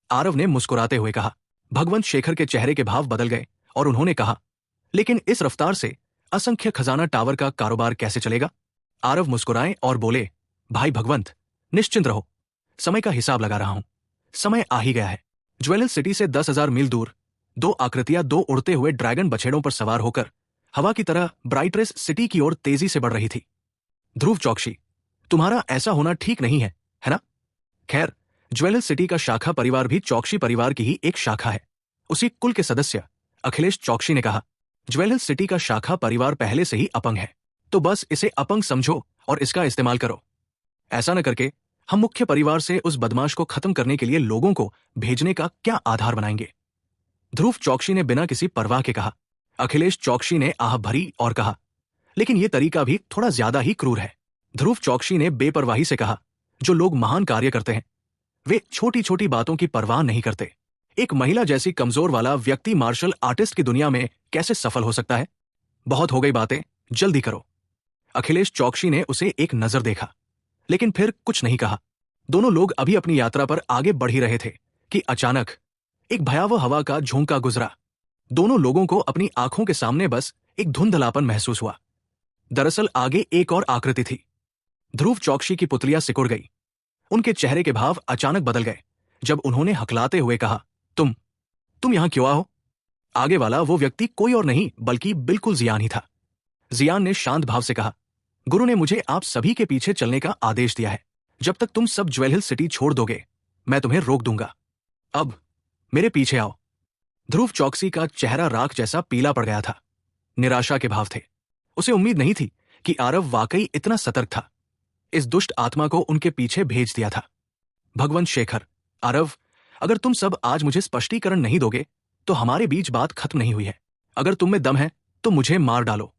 आरव ने मुस्कुराते हुए कहा। भगवंत शेखर के चेहरे के भाव बदल गए और उन्होंने कहा, लेकिन इस रफ्तार से असंख्य खजाना टावर का कारोबार कैसे चलेगा। आरव मुस्कुराए और बोले, भाई भगवंत, निश्चिंत रहो, समय का हिसाब लगा रहा हूं। समय आ ही गया है। ज्वेलर सिटी से 10,000 मील दूर दो आकृतियां दो उड़ते हुए ड्रैगन बछेड़ों पर सवार होकर हवा की तरह ब्राइट्रेस सिटी की ओर तेजी से बढ़ रही थी। ध्रुव चौकसी, तुम्हारा ऐसा होना ठीक नहीं है ना। खैर, ज्वेलर सिटी का शाखा परिवार भी चौकसी परिवार की ही एक शाखा है। उसी कुल के सदस्य अखिलेश चौकसी ने कहा, ज्वेलर सिटी का शाखा परिवार पहले से ही अपंग है, तो बस इसे अपंग समझो और इसका इस्तेमाल करो। ऐसा न करके हम मुख्य परिवार से उस बदमाश को खत्म करने के लिए लोगों को भेजने का क्या आधार बनाएंगे। ध्रुव चौकसी ने बिना किसी परवाह के कहा। अखिलेश चौकसी ने आह भरी और कहा, लेकिन यह तरीका भी थोड़ा ज्यादा ही क्रूर है। ध्रुव चौकसी ने बेपरवाही से कहा, जो लोग महान कार्य करते हैं वे छोटी छोटी बातों की परवाह नहीं करते। एक महिला जैसी कमजोर वाला व्यक्ति मार्शल आर्टिस्ट की दुनिया में कैसे सफल हो सकता है। बहुत हो गई बातें, जल्दी करो। अखिलेश चौकसी ने उसे एक नजर देखा, लेकिन फिर कुछ नहीं कहा। दोनों लोग अभी अपनी यात्रा पर आगे बढ़ ही रहे थे कि अचानक एक भयावह हवा का झोंका गुजरा। दोनों लोगों को अपनी आंखों के सामने बस एक धुंधलापन महसूस हुआ। दरअसल आगे एक और आकृति थी। ध्रुव चौकसी की पुतलियां सिकुड़ गई। उनके चेहरे के भाव अचानक बदल गए जब उन्होंने हकलाते हुए कहा, तुम यहां क्यों आओ। आगे वाला वो व्यक्ति कोई और नहीं बल्कि बिल्कुल जियान ही था। जियान ने शांत भाव से कहा, गुरु ने मुझे आप सभी के पीछे चलने का आदेश दिया है। जब तक तुम सब ज्वेल हिल सिटी छोड़ दोगे मैं तुम्हें रोक दूंगा। अब मेरे पीछे आओ। ध्रुव चौकसी का चेहरा राख जैसा पीला पड़ गया था। निराशा के भाव थे। उसे उम्मीद नहीं थी कि आरव वाकई इतना सतर्क था। इस दुष्ट आत्मा को उनके पीछे भेज दिया था। भगवंत शेखर, आरव, अगर तुम सब आज मुझे स्पष्टीकरण नहीं दोगे तो हमारे बीच बात खत्म नहीं हुई है। अगर तुम में दम है तो मुझे मार डालो।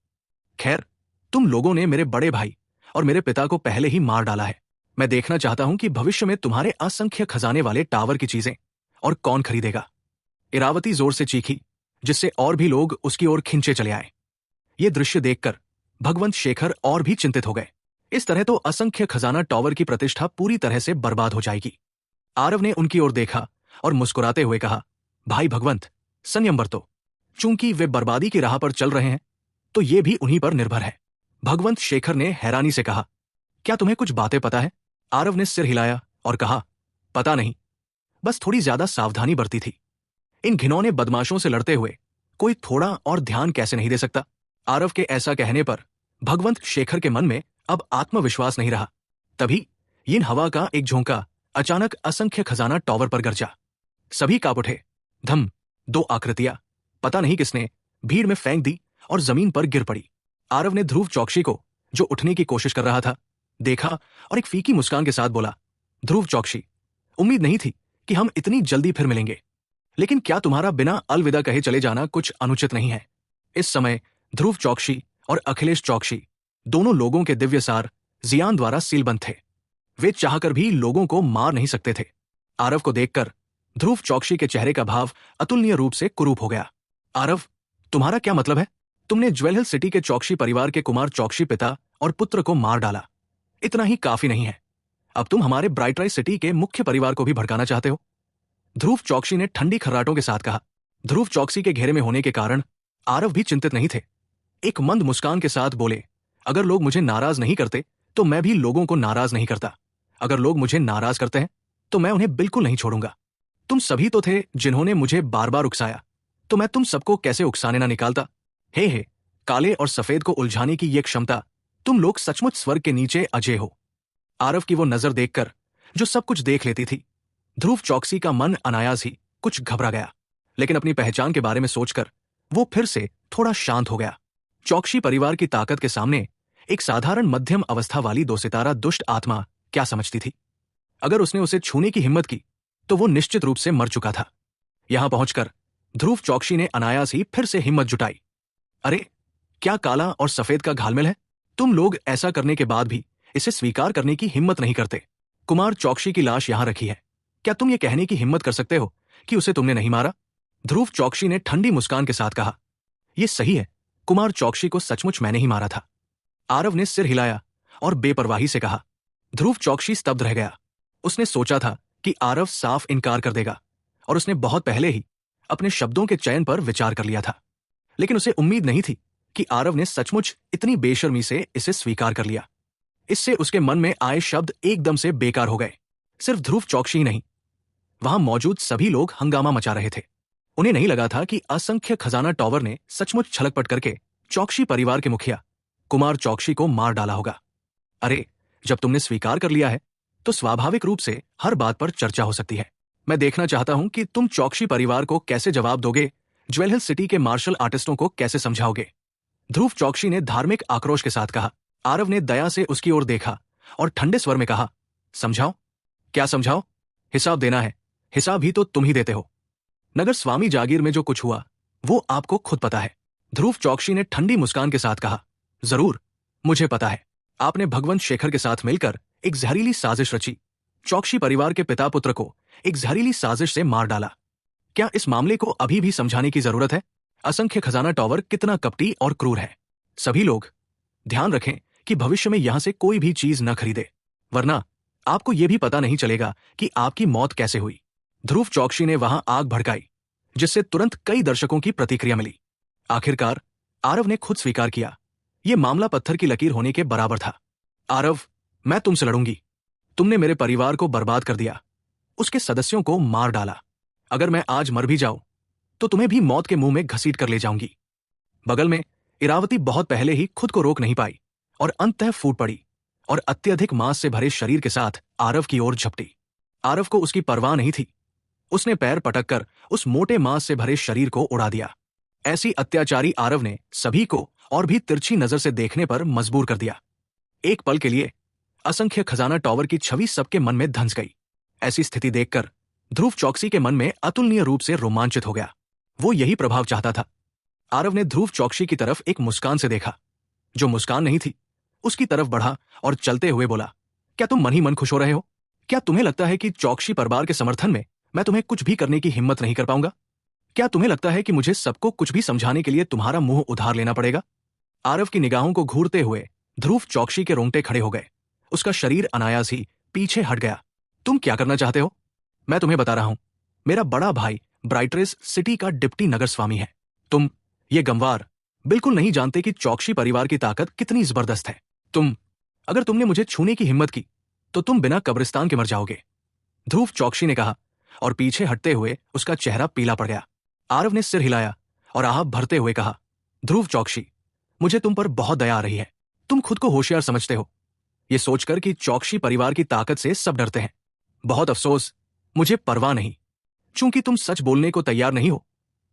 खैर, तुम लोगों ने मेरे बड़े भाई और मेरे पिता को पहले ही मार डाला है। मैं देखना चाहता हूं कि भविष्य में तुम्हारे असंख्य खजाने वाले टावर की चीजें और कौन खरीदेगा। इरावती जोर से चीखी, जिससे और भी लोग उसकी ओर खिंचे चले आए। ये दृश्य देखकर भगवंत शेखर और भी चिंतित हो गए। इस तरह तो असंख्य खजाना टावर की प्रतिष्ठा पूरी तरह से बर्बाद हो जाएगी। आरव ने उनकी ओर देखा और मुस्कुराते हुए कहा, भाई भगवंत, संयम बरतो। चूंकि वे बर्बादी की राह पर चल रहे हैं तो ये भी उन्हीं पर निर्भर है। भगवंत शेखर ने हैरानी से कहा, क्या तुम्हें कुछ बातें पता है। आरव ने सिर हिलाया और कहा, पता नहीं, बस थोड़ी ज्यादा सावधानी बरती थी। इन घिनौने बदमाशों से लड़ते हुए कोई थोड़ा और ध्यान कैसे नहीं दे सकता। आरव के ऐसा कहने पर भगवंत शेखर के मन में अब आत्मविश्वास नहीं रहा। तभी इन हवा का एक झोंका अचानक असंख्य खजाना टावर पर गरजा। सभी कांप उठे। धम, दो आकृतियां पता नहीं किसने भीड़ में फेंक दी और जमीन पर गिर पड़ी। आरव ने ध्रुव चौकसी को, जो उठने की कोशिश कर रहा था, देखा और एक फीकी मुस्कान के साथ बोला, ध्रुव चौकसी, उम्मीद नहीं थी कि हम इतनी जल्दी फिर मिलेंगे, लेकिन क्या तुम्हारा बिना अलविदा कहे चले जाना कुछ अनुचित नहीं है? इस समय ध्रुव चौकसी और अखिलेश चौकसी दोनों लोगों के दिव्य सार जियान द्वारा सीलबंद थे। वे चाहकर भी लोगों को मार नहीं सकते थे। आरव को देखकर ध्रुव चौकसी के चेहरे का भाव अतुलनीय रूप से कुरूप हो गया। आरव, तुम्हारा क्या मतलब है? तुमने ज्वेल हिल सिटी के चौकसी परिवार के कुमार चौकसी पिता और पुत्र को मार डाला। इतना ही काफी नहीं है, अब तुम हमारे ब्राइटराइज सिटी के मुख्य परिवार को भी भड़काना चाहते हो। ध्रुव चौकसी ने ठंडी खर्राटों के साथ कहा। ध्रुव चौकसी के घेरे में होने के कारण आरव भी चिंतित नहीं थे। एक मंद मुस्कान के साथ बोले, अगर लोग मुझे नाराज नहीं करते तो मैं भी लोगों को नाराज नहीं करता। अगर लोग मुझे नाराज करते हैं तो मैं उन्हें बिल्कुल नहीं छोड़ूंगा। तुम सभी तो थे जिन्होंने मुझे बार बार उकसाया, तो मैं तुम सबको कैसे उकसाने ना निकालता। हे, काले और सफेद को उलझाने की ये क्षमता, तुम लोग सचमुच स्वर्ग के नीचे अजय हो। आरव की वो नजर देखकर, जो सब कुछ देख लेती थी, ध्रुव चौकसी का मन अनायास ही कुछ घबरा गया, लेकिन अपनी पहचान के बारे में सोचकर वो फिर से थोड़ा शांत हो गया। चौकसी परिवार की ताकत के सामने एक साधारण मध्यम अवस्था वाली 2 सितारा दुष्ट आत्मा क्या समझती थी? अगर उसने उसे छूने की हिम्मत की तो वो निश्चित रूप से मर चुका था। यहां पहुंचकर ध्रुव चौकसी ने अनायास ही फिर से हिम्मत जुटाई। अरे, क्या काला और सफेद का घालमेल है? तुम लोग ऐसा करने के बाद भी इसे स्वीकार करने की हिम्मत नहीं करते। कुमार चौकसी की लाश यहां रखी है, क्या तुम ये कहने की हिम्मत कर सकते हो कि उसे तुमने नहीं मारा? ध्रुव चौकसी ने ठंडी मुस्कान के साथ कहा। यह सही है, कुमार चौकसी को सचमुच मैंने ही मारा था। आरव ने सिर हिलाया और बेपरवाही से कहा। ध्रुव चौकसी स्तब्ध रह गया। उसने सोचा था कि आरव साफ इनकार कर देगा और उसने बहुत पहले ही अपने शब्दों के चयन पर विचार कर लिया था, लेकिन उसे उम्मीद नहीं थी कि आरव ने सचमुच इतनी बेशर्मी से इसे स्वीकार कर लिया। इससे उसके मन में आए शब्द एकदम से बेकार हो गए। सिर्फ ध्रुव चौकसी ही नहीं, वहां मौजूद सभी लोग हंगामा मचा रहे थे। उन्हें नहीं लगा था कि असंख्य खजाना टॉवर ने सचमुच छलकपट करके चौकसी परिवार के मुखिया कुमार चौकसी को मार डाला होगा। अरे, जब तुमने स्वीकार कर लिया है तो स्वाभाविक रूप से हर बात पर चर्चा हो सकती है। मैं देखना चाहता हूं कि तुम चौकसी परिवार को कैसे जवाब दोगे, ज्वेल हिल सिटी के मार्शल आर्टिस्टों को कैसे समझाओगे। ध्रुव चौकसी ने धार्मिक आक्रोश के साथ कहा। आरव ने दया से उसकी ओर देखा और ठंडे स्वर में कहा, समझाओ? क्या समझाओ? हिसाब देना है, हिसाब भी तो तुम ही देते हो। नगर स्वामी जागीर में जो कुछ हुआ वो आपको खुद पता है। ध्रुव चौकसी ने ठंडी मुस्कान के साथ कहा, जरूर, मुझे पता है। आपने भगवंत शेखर के साथ मिलकर एक जहरीली साजिश रची, चौकसी परिवार के पिता पुत्र को एक जहरीली साजिश से मार डाला। क्या इस मामले को अभी भी समझाने की जरूरत है? असंख्य खजाना टॉवर कितना कपटी और क्रूर है। सभी लोग ध्यान रखें कि भविष्य में यहां से कोई भी चीज न खरीदे, वरना आपको यह भी पता नहीं चलेगा कि आपकी मौत कैसे हुई। ध्रुव चौकसी ने वहां आग भड़काई, जिससे तुरंत कई दर्शकों की प्रतिक्रिया मिली। आखिरकार आरव ने खुद स्वीकार किया, यह मामला पत्थर की लकीर होने के बराबर था। आरव, मैं तुमसे लड़ूंगी। तुमने मेरे परिवार को बर्बाद कर दिया, उसके सदस्यों को मार डाला। अगर मैं आज मर भी जाऊं तो तुम्हें भी मौत के मुंह में घसीट कर ले जाऊंगी। बगल में इरावती बहुत पहले ही खुद को रोक नहीं पाई और अंततः फूट पड़ी और अत्यधिक मांस से भरे शरीर के साथ आरव की ओर झपटी। आरव को उसकी परवाह नहीं थी। उसने पैर पटककर उस मोटे मांस से भरे शरीर को उड़ा दिया। ऐसी अत्याचारी आरव ने सभी को और भी तिरछी नजर से देखने पर मजबूर कर दिया। एक पल के लिए असंख्य खजाना टॉवर की छवि सबके मन में धंस गई। ऐसी स्थिति देखकर ध्रुव चौकसी के मन में अतुलनीय रूप से रोमांचित हो गया। वो यही प्रभाव चाहता था। आरव ने ध्रुव चौकसी की तरफ एक मुस्कान से देखा, जो मुस्कान नहीं थी, उसकी तरफ बढ़ा और चलते हुए बोला, क्या तुम मन ही मन खुश हो रहे हो? क्या तुम्हें लगता है कि चौकसी परिवार के समर्थन में मैं तुम्हें कुछ भी करने की हिम्मत नहीं कर पाऊंगा? क्या तुम्हें लगता है कि मुझे सबको कुछ भी समझाने के लिए तुम्हारा मुंह उधार लेना पड़ेगा? आरव की निगाहों को घूरते हुए ध्रुव चौकसी के रोंगटे खड़े हो गए। उसका शरीर अनायास ही पीछे हट गया। तुम क्या करना चाहते हो? मैं तुम्हें बता रहा हूं, मेरा बड़ा भाई ब्राइटरेज सिटी का डिप्टी नगर स्वामी है। तुम, ये गंवार, बिल्कुल नहीं जानते कि चौकसी परिवार की ताकत कितनी जबरदस्त है। अगर तुमने मुझे छूने की हिम्मत की तो तुम बिना कब्रिस्तान के मर जाओगे, ध्रुव चौकसी ने कहा और पीछे हटते हुए उसका चेहरा पीला पड़ गया। आरव ने सिर हिलाया और आह भरते हुए कहा, ध्रुव चौकसी, मुझे तुम पर बहुत दया आ रही है। तुम खुद को होशियार समझते हो, ये सोचकर कि चौकसी परिवार की ताकत से सब डरते हैं। बहुत अफसोस, मुझे परवाह नहीं। चूंकि तुम सच बोलने को तैयार नहीं हो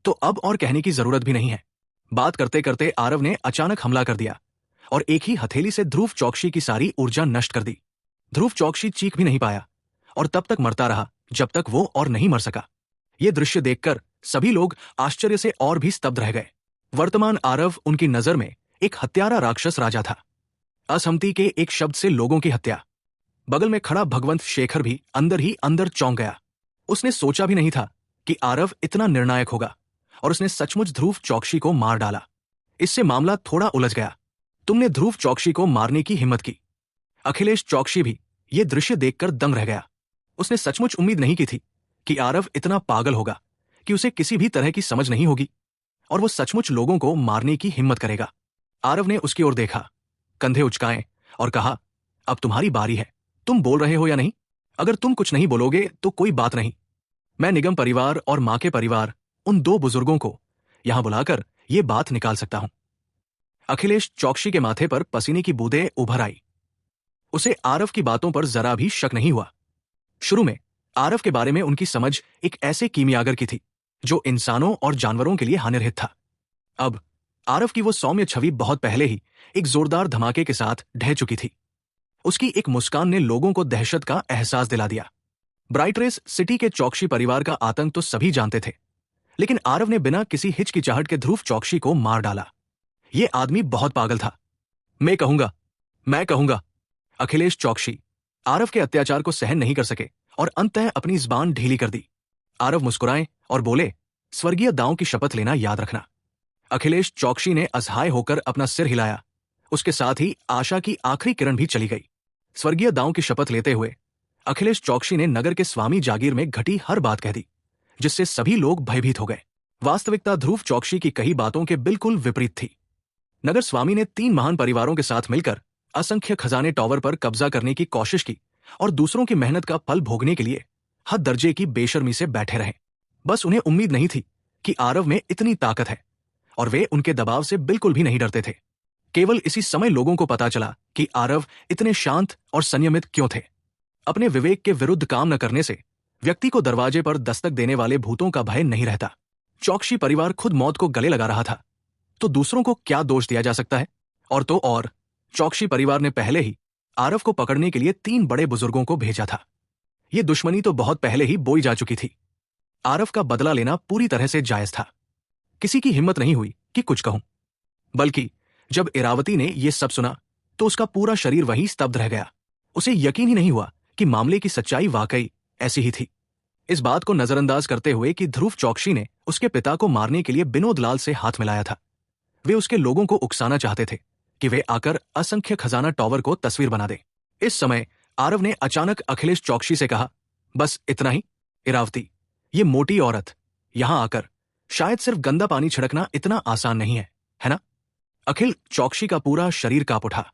तो अब और कहने की जरूरत भी नहीं है। बात करते करते आरव ने अचानक हमला कर दिया और एक ही हथेली से ध्रुव चौकसी की सारी ऊर्जा नष्ट कर दी। ध्रुव चौकसी चीख भी नहीं पाया और तब तक मरता रहा जब तक वो और नहीं मर सका। ये दृश्य देखकर सभी लोग आश्चर्य से और भी स्तब्ध रह गए। वर्तमान आरव उनकी नजर में एक हत्यारा राक्षस राजा था। असहमति के एक शब्द से लोगों की हत्या। बगल में खड़ा भगवंत शेखर भी अंदर ही अंदर चौंक गया। उसने सोचा भी नहीं था कि आरव इतना निर्णायक होगा, और उसने सचमुच ध्रुव चौकसी को मार डाला। इससे मामला थोड़ा उलझ गया। तुमने ध्रुव चौकसी को मारने की हिम्मत की। अखिलेश चौकसी भी यह दृश्य देखकर दंग रह गया। उसने सचमुच उम्मीद नहीं की थी कि आरव इतना पागल होगा कि उसे किसी भी तरह की समझ नहीं होगी और वो सचमुच लोगों को मारने की हिम्मत करेगा। आरव ने उसकी ओर देखा, कंधे उचकाए और कहा, अब तुम्हारी बारी है। तुम बोल रहे हो या नहीं? अगर तुम कुछ नहीं बोलोगे तो कोई बात नहीं। मैं निगम परिवार और मां के परिवार, उन दो बुजुर्गों को यहां बुलाकर ये बात निकाल सकता हूं। अखिलेश चौकसी के माथे पर पसीने की बूंदें उभर आई। उसे आरव की बातों पर जरा भी शक नहीं हुआ। शुरू में आरव के बारे में उनकी समझ एक ऐसे कीमियागर की थी जो इंसानों और जानवरों के लिए हानिरहित था। अब आरव की वो सौम्य छवि बहुत पहले ही एक जोरदार धमाके के साथ ढह चुकी थी। उसकी एक मुस्कान ने लोगों को दहशत का एहसास दिला दिया। ब्राइट रेस सिटी के चौकसी परिवार का आतंक तो सभी जानते थे, लेकिन आरव ने बिना किसी हिचकिचाहट के ध्रुव चौकसी को मार डाला। ये आदमी बहुत पागल था। मैं कहूंगा। अखिलेश चौकसी आरव के अत्याचार को सहन नहीं कर सके और अंततः अपनी जुबान ढीली कर दी। आरव मुस्कुराए और बोले, स्वर्गीय दांव की शपथ लेना याद रखना। अखिलेश चौकसी ने असहाय होकर अपना सिर हिलाया। उसके साथ ही आशा की आखिरी किरण भी चली गई। स्वर्गीय दांव की शपथ लेते हुए अखिलेश चौकसी ने नगर के स्वामी जागीर में घटी हर बात कह दी, जिससे सभी लोग भयभीत हो गए। वास्तविकता ध्रुव चौकसी की कही बातों के बिल्कुल विपरीत थी। नगर स्वामी ने 3 महान परिवारों के साथ मिलकर असंख्य खजाने टॉवर पर कब्जा करने की कोशिश की और दूसरों की मेहनत का फल भोगने के लिए हद दर्जे की बेशर्मी से बैठे रहे। बस उन्हें उम्मीद नहीं थी कि आरव में इतनी ताकत है, और वे उनके दबाव से बिल्कुल भी नहीं डरते थे। केवल इसी समय लोगों को पता चला कि आरव इतने शांत और संयमित क्यों थे। अपने विवेक के विरुद्ध काम न करने से व्यक्ति को दरवाजे पर दस्तक देने वाले भूतों का भय नहीं रहता। चौकसी परिवार खुद मौत को गले लगा रहा था, तो दूसरों को क्या दोष दिया जा सकता है? और तो और चौकसी परिवार ने पहले ही आरव को पकड़ने के लिए 3 बड़े बुजुर्गों को भेजा था। यह दुश्मनी तो बहुत पहले ही बोई जा चुकी थी। आरव का बदला लेना पूरी तरह से जायज था। किसी की हिम्मत नहीं हुई कि कुछ कहूं, बल्कि जब इरावती ने यह सब सुना तो उसका पूरा शरीर वहीं स्तब्ध रह गया। उसे यकीन ही नहीं हुआ कि मामले की सच्चाई वाकई ऐसी ही थी। इस बात को नजरअंदाज करते हुए कि ध्रुव चौकसी ने उसके पिता को मारने के लिए विनोद लाल से हाथ मिलाया था, वे उसके लोगों को उकसाना चाहते थे कि वे आकर असंख्य खजाना टॉवर को तस्वीर बना दे। इस समय आरव ने अचानक अखिलेश चौकसी से कहा, बस इतना ही? इरावती, ये मोटी औरत यहां आकर शायद सिर्फ गंदा पानी छिड़कना इतना आसान नहीं है ना? अखिल चौकसी का पूरा शरीर कांप उठा।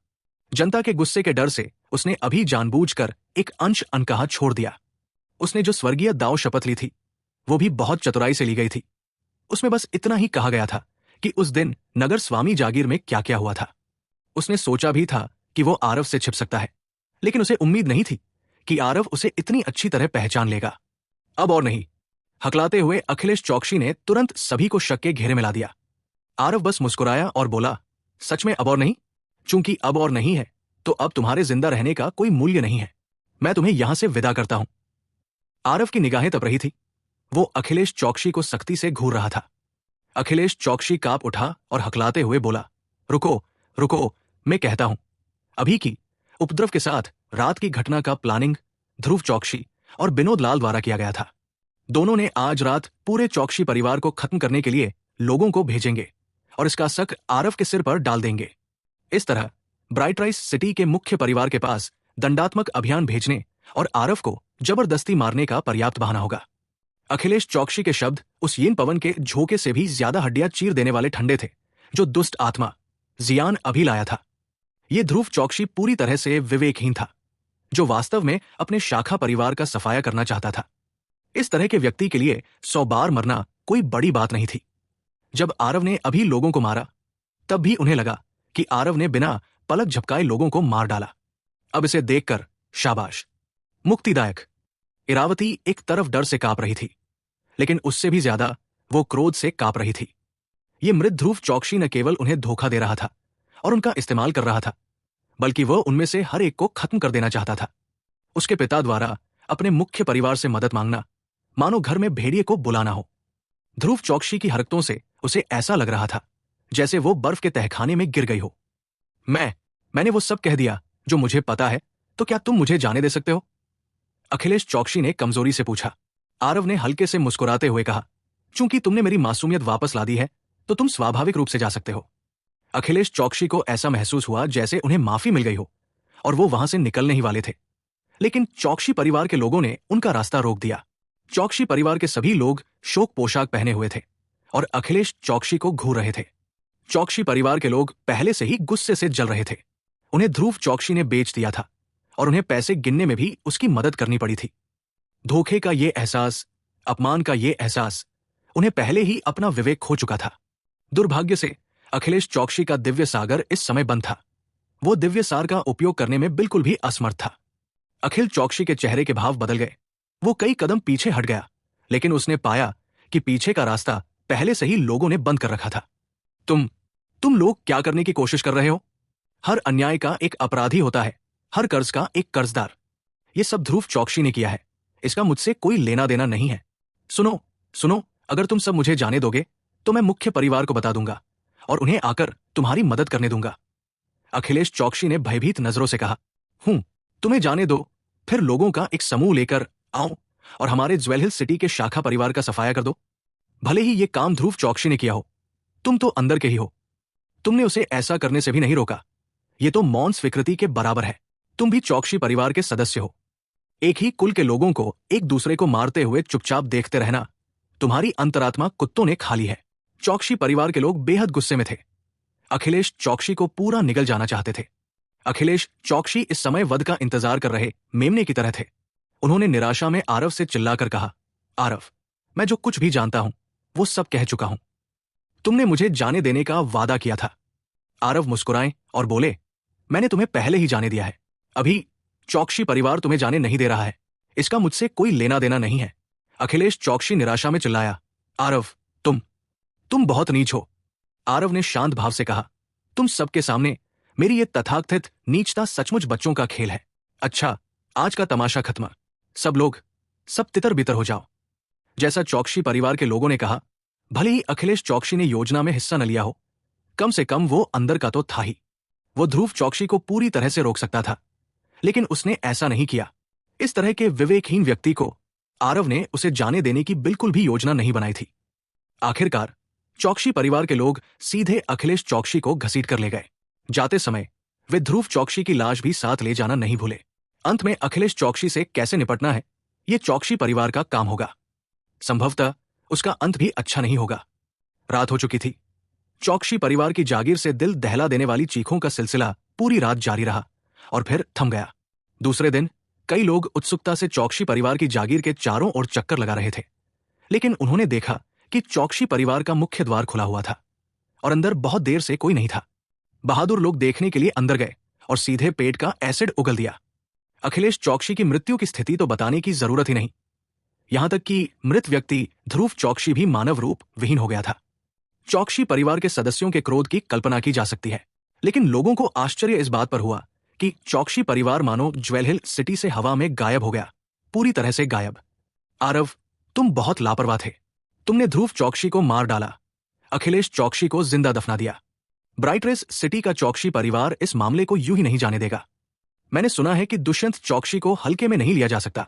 जनता के गुस्से के डर से उसने अभी जानबूझकर एक अंश अनकहा छोड़ दिया। उसने जो स्वर्गीय दाव शपथ ली थी वो भी बहुत चतुराई से ली गई थी। उसमें बस इतना ही कहा गया था कि उस दिन नगर स्वामी जागीर में क्या क्या हुआ था। उसने सोचा भी था कि वो आरव से छिप सकता है, लेकिन उसे उम्मीद नहीं थी कि आरव उसे इतनी अच्छी तरह पहचान लेगा। अब और नहीं, हकलाते हुए अखिलेश चौकसी ने तुरंत सभी को शक के घेरे में ला दिया। आरव बस मुस्कुराया और बोला, सच में अब और नहीं? चूंकि अब और नहीं है तो अब तुम्हारे जिंदा रहने का कोई मूल्य नहीं है। मैं तुम्हें यहां से विदा करता हूं। आरव की निगाहें तप रही थी। वो अखिलेश चौकसी को सख्ती से घूर रहा था। अखिलेश चौकसी कांप उठा और हकलाते हुए बोला, रुको, मैं कहता हूं। अभी की उपद्रव के साथ रात की घटना का प्लानिंग ध्रुव चौकसी और विनोद लाल द्वारा किया गया था। दोनों ने आज रात पूरे चौकसी परिवार को खत्म करने के लिए लोगों को भेजेंगे और इसका शक आरव के सिर पर डाल देंगे। इस तरह ब्राइट राइस सिटी के मुख्य परिवार के पास दंडात्मक अभियान भेजने और आरव को जबरदस्ती मारने का पर्याप्त बहाना होगा। अखिलेश चौकसी के शब्द उस येन पवन के झोंके से भी ज्यादा हड्डियां चीर देने वाले ठंडे थे जो दुष्ट आत्मा जियान अभी लाया था। यह ध्रुव चौकसी पूरी तरह से विवेकहीन था, जो वास्तव में अपने शाखा परिवार का सफाया करना चाहता था। इस तरह के व्यक्ति के लिए 100 बार मरना कोई बड़ी बात नहीं थी। जब आरव ने अभी लोगों को मारा तब भी उन्हें लगा कि आरव ने बिना पलक झपकाए लोगों को मार डाला। अब इसे देखकर शाबाश, मुक्तिदायक। इरावती एक तरफ डर से कांप रही थी, लेकिन उससे भी ज्यादा वो क्रोध से कांप रही थी। ये मृत ध्रुव चौकसी न केवल उन्हें धोखा दे रहा था और उनका इस्तेमाल कर रहा था, बल्कि वह उनमें से हर एक को खत्म कर देना चाहता था। उसके पिता द्वारा अपने मुख्य परिवार से मदद मांगना मानो घर में भेड़िए को बुलाना हो। ध्रुव चौकसी की हरकतों से उसे ऐसा लग रहा था जैसे वो बर्फ के तहखाने में गिर गई हो। मैंने वो सब कह दिया जो मुझे पता है, तो क्या तुम मुझे जाने दे सकते हो? अखिलेश चौकसी ने कमजोरी से पूछा। आरव ने हल्के से मुस्कुराते हुए कहा, चूंकि तुमने मेरी मासूमियत वापस ला दी है तो तुम स्वाभाविक रूप से जा सकते हो। अखिलेश चौकसी को ऐसा महसूस हुआ जैसे उन्हें माफी मिल गई हो और वो वहां से निकलने ही वाले थे, लेकिन चौकसी परिवार के लोगों ने उनका रास्ता रोक दिया। चौकसी परिवार के सभी लोग शोक पोशाक पहने हुए थे और अखिलेश चौकसी को घूर रहे थे। चौकसी परिवार के लोग पहले से ही गुस्से से जल रहे थे। उन्हें ध्रुव चौकसी ने बेच दिया था और उन्हें पैसे गिनने में भी उसकी मदद करनी पड़ी थी। धोखे का ये एहसास, अपमान का ये एहसास, उन्हें पहले ही अपना विवेक खो चुका था। दुर्भाग्य से अखिलेश चौकसी का दिव्य सागर इस समय बंद था। वो दिव्य सार का उपयोग करने में बिल्कुल भी असमर्थ था। अखिल चौकसी के चेहरे के भाव बदल गए। वो कई कदम पीछे हट गया, लेकिन उसने पाया कि पीछे का रास्ता पहले से ही लोगों ने बंद कर रखा था। तुम लोग क्या करने की कोशिश कर रहे हो? हर अन्याय का एक अपराधी होता है, हर कर्ज का एक कर्जदार। ये सब ध्रुव चौकसी ने किया है, इसका मुझसे कोई लेना देना नहीं है। सुनो, अगर तुम सब मुझे जाने दोगे तो मैं मुख्य परिवार को बता दूंगा और उन्हें आकर तुम्हारी मदद करने दूंगा। अखिलेश चौकसी ने भयभीत नजरों से कहा, तुम्हें जाने दो, फिर लोगों का एक समूह लेकर आओ और हमारे ज्वेल हिल सिटी के शाखा परिवार का सफाया कर दो। भले ही ये काम ध्रुव चौकसी ने किया हो, तुम तो अंदर के ही हो। तुमने उसे ऐसा करने से भी नहीं रोका। ये तो मौन स्वीकृति के बराबर है। तुम भी चौकसी परिवार के सदस्य हो। एक ही कुल के लोगों को एक दूसरे को मारते हुए चुपचाप देखते रहना तुम्हारी अंतरात्मा कुत्तों ने खा ली है। चौकसी परिवार के लोग बेहद गुस्से में थे। अखिलेश चौकसी को पूरा निगल जाना चाहते थे। अखिलेश चौकसी इस समय वध का इंतजार कर रहे मेमने की तरह थे। उन्होंने निराशा में आरव से चिल्लाकर कहा, आरव, मैं जो कुछ भी जानता हूं वो सब कह चुका हूं। तुमने मुझे जाने देने का वादा किया था। आरव मुस्कुराए और बोले, मैंने तुम्हें पहले ही जाने दिया है। अभी चौकसी परिवार तुम्हें जाने नहीं दे रहा है, इसका मुझसे कोई लेना देना नहीं है। अखिलेश चौकसी निराशा में चिल्लाया, आरव, तुम बहुत नीच हो। आरव ने शांत भाव से कहा, तुम सबके सामने मेरी ये तथाकथित नीचता सचमुच बच्चों का खेल है। अच्छा, आज का तमाशा खत्म। सब तितर बितर हो जाओ। जैसा चौकसी परिवार के लोगों ने कहा, भले ही अखिलेश चौकसी ने योजना में हिस्सा न लिया हो, कम से कम वो अंदर का तो था ही। वो ध्रुव चौकसी को पूरी तरह से रोक सकता था, लेकिन उसने ऐसा नहीं किया। इस तरह के विवेकहीन व्यक्ति को आरव ने उसे जाने देने की बिल्कुल भी योजना नहीं बनाई थी। आखिरकार चौकसी परिवार के लोग सीधे अखिलेश चौकसी को घसीट कर ले गए। जाते समय वे ध्रुव चौकसी की लाश भी साथ ले जाना नहीं भूले। अंत में अखिलेश चौकसी से कैसे निपटना है, ये चौकसी परिवार का काम होगा। संभवतः उसका अंत भी अच्छा नहीं होगा। रात हो चुकी थी। चौकसी परिवार की जागीर से दिल दहला देने वाली चीखों का सिलसिला पूरी रात जारी रहा और फिर थम गया। दूसरे दिन कई लोग उत्सुकता से चौकसी परिवार की जागीर के चारों ओर चक्कर लगा रहे थे, लेकिन उन्होंने देखा कि चौकसी परिवार का मुख्य द्वार खुला हुआ था और अंदर बहुत देर से कोई नहीं था। बहादुर लोग देखने के लिए अंदर गए और सीधे पेट का एसिड उगल दिया। अखिलेश चौकसी की मृत्यु की स्थिति तो बताने की जरूरत ही नहीं, यहां तक कि मृत व्यक्ति ध्रुव चौकसी भी मानव रूप विहीन हो गया था। चौकसी परिवार के सदस्यों के क्रोध की कल्पना की जा सकती है, लेकिन लोगों को आश्चर्य इस बात पर हुआ कि चौकसी परिवार मानो ज्वेल हिल सिटी से हवा में गायब हो गया, पूरी तरह से गायब। आरव, तुम बहुत लापरवाह थे। तुमने ध्रुव चौकसी को मार डाला, अखिलेश चौकसी को जिंदा दफना दिया। ब्राइट रेस सिटी का चौकसी परिवार इस मामले को यूं ही नहीं जाने देगा। मैंने सुना है कि दुष्यंत चौकसी को हल्के में नहीं लिया जा सकता।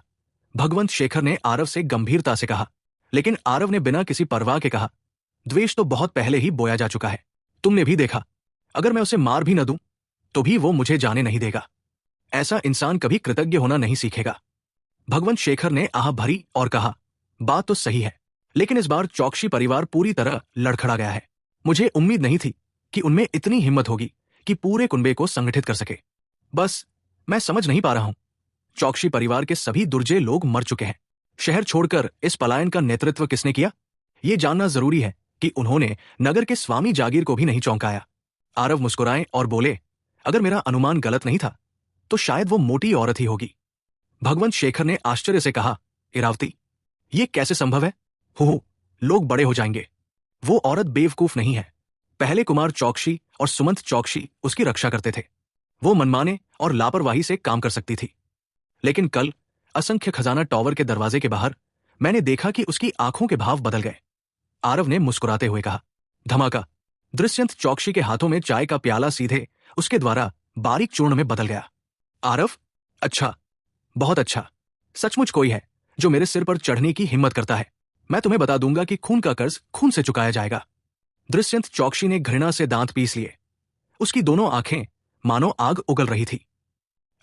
भगवंत शेखर ने आरव से गंभीरता से कहा, लेकिन आरव ने बिना किसी परवाह के कहा, द्वेष तो बहुत पहले ही बोया जा चुका है। तुमने भी देखा, अगर मैं उसे मार भी न दूं तो भी वो मुझे जाने नहीं देगा। ऐसा इंसान कभी कृतज्ञ होना नहीं सीखेगा। भगवंत शेखर ने आह भरी और कहा, बात तो सही है, लेकिन इस बार चौकसी परिवार पूरी तरह लड़खड़ा गया है। मुझे उम्मीद नहीं थी कि उनमें इतनी हिम्मत होगी कि पूरे कुनबे को संगठित कर सके। बस मैं समझ नहीं पा रहा हूं। चौकसी परिवार के सभी दुर्जय लोग मर चुके हैं। शहर छोड़कर इस पलायन का नेतृत्व किसने किया, ये जानना जरूरी है कि उन्होंने नगर के स्वामी जागीर को भी नहीं चौंकाया। आरव मुस्कुराए और बोले, अगर मेरा अनुमान गलत नहीं था तो शायद वो मोटी औरत ही होगी। भगवंत शेखर ने आश्चर्य से कहा, इरावती, ये कैसे संभव है? हो, लोग बड़े हो जाएंगे। वो औरत बेवकूफ नहीं है। पहले कुमार चौकसी और सुमंत चौकसी उसकी रक्षा करते थे। वो मनमाने और लापरवाही से काम कर सकती थी, लेकिन कल असंख्य खजाना टावर के दरवाजे के बाहर मैंने देखा कि उसकी आंखों के भाव बदल गए। आरव ने मुस्कुराते हुए कहा। धमाका। दृश्यंत चौकसी के हाथों में चाय का प्याला सीधे उसके द्वारा बारीक चूर्ण में बदल गया। आरव, अच्छा, बहुत अच्छा। सचमुच कोई है जो मेरे सिर पर चढ़ने की हिम्मत करता है। मैं तुम्हें बता दूंगा कि खून का कर्ज खून से चुकाया जाएगा। दृश्यंत चौकसी ने घृणा से दांत पीस लिए। उसकी दोनों आंखें मानो आग उगल रही थी।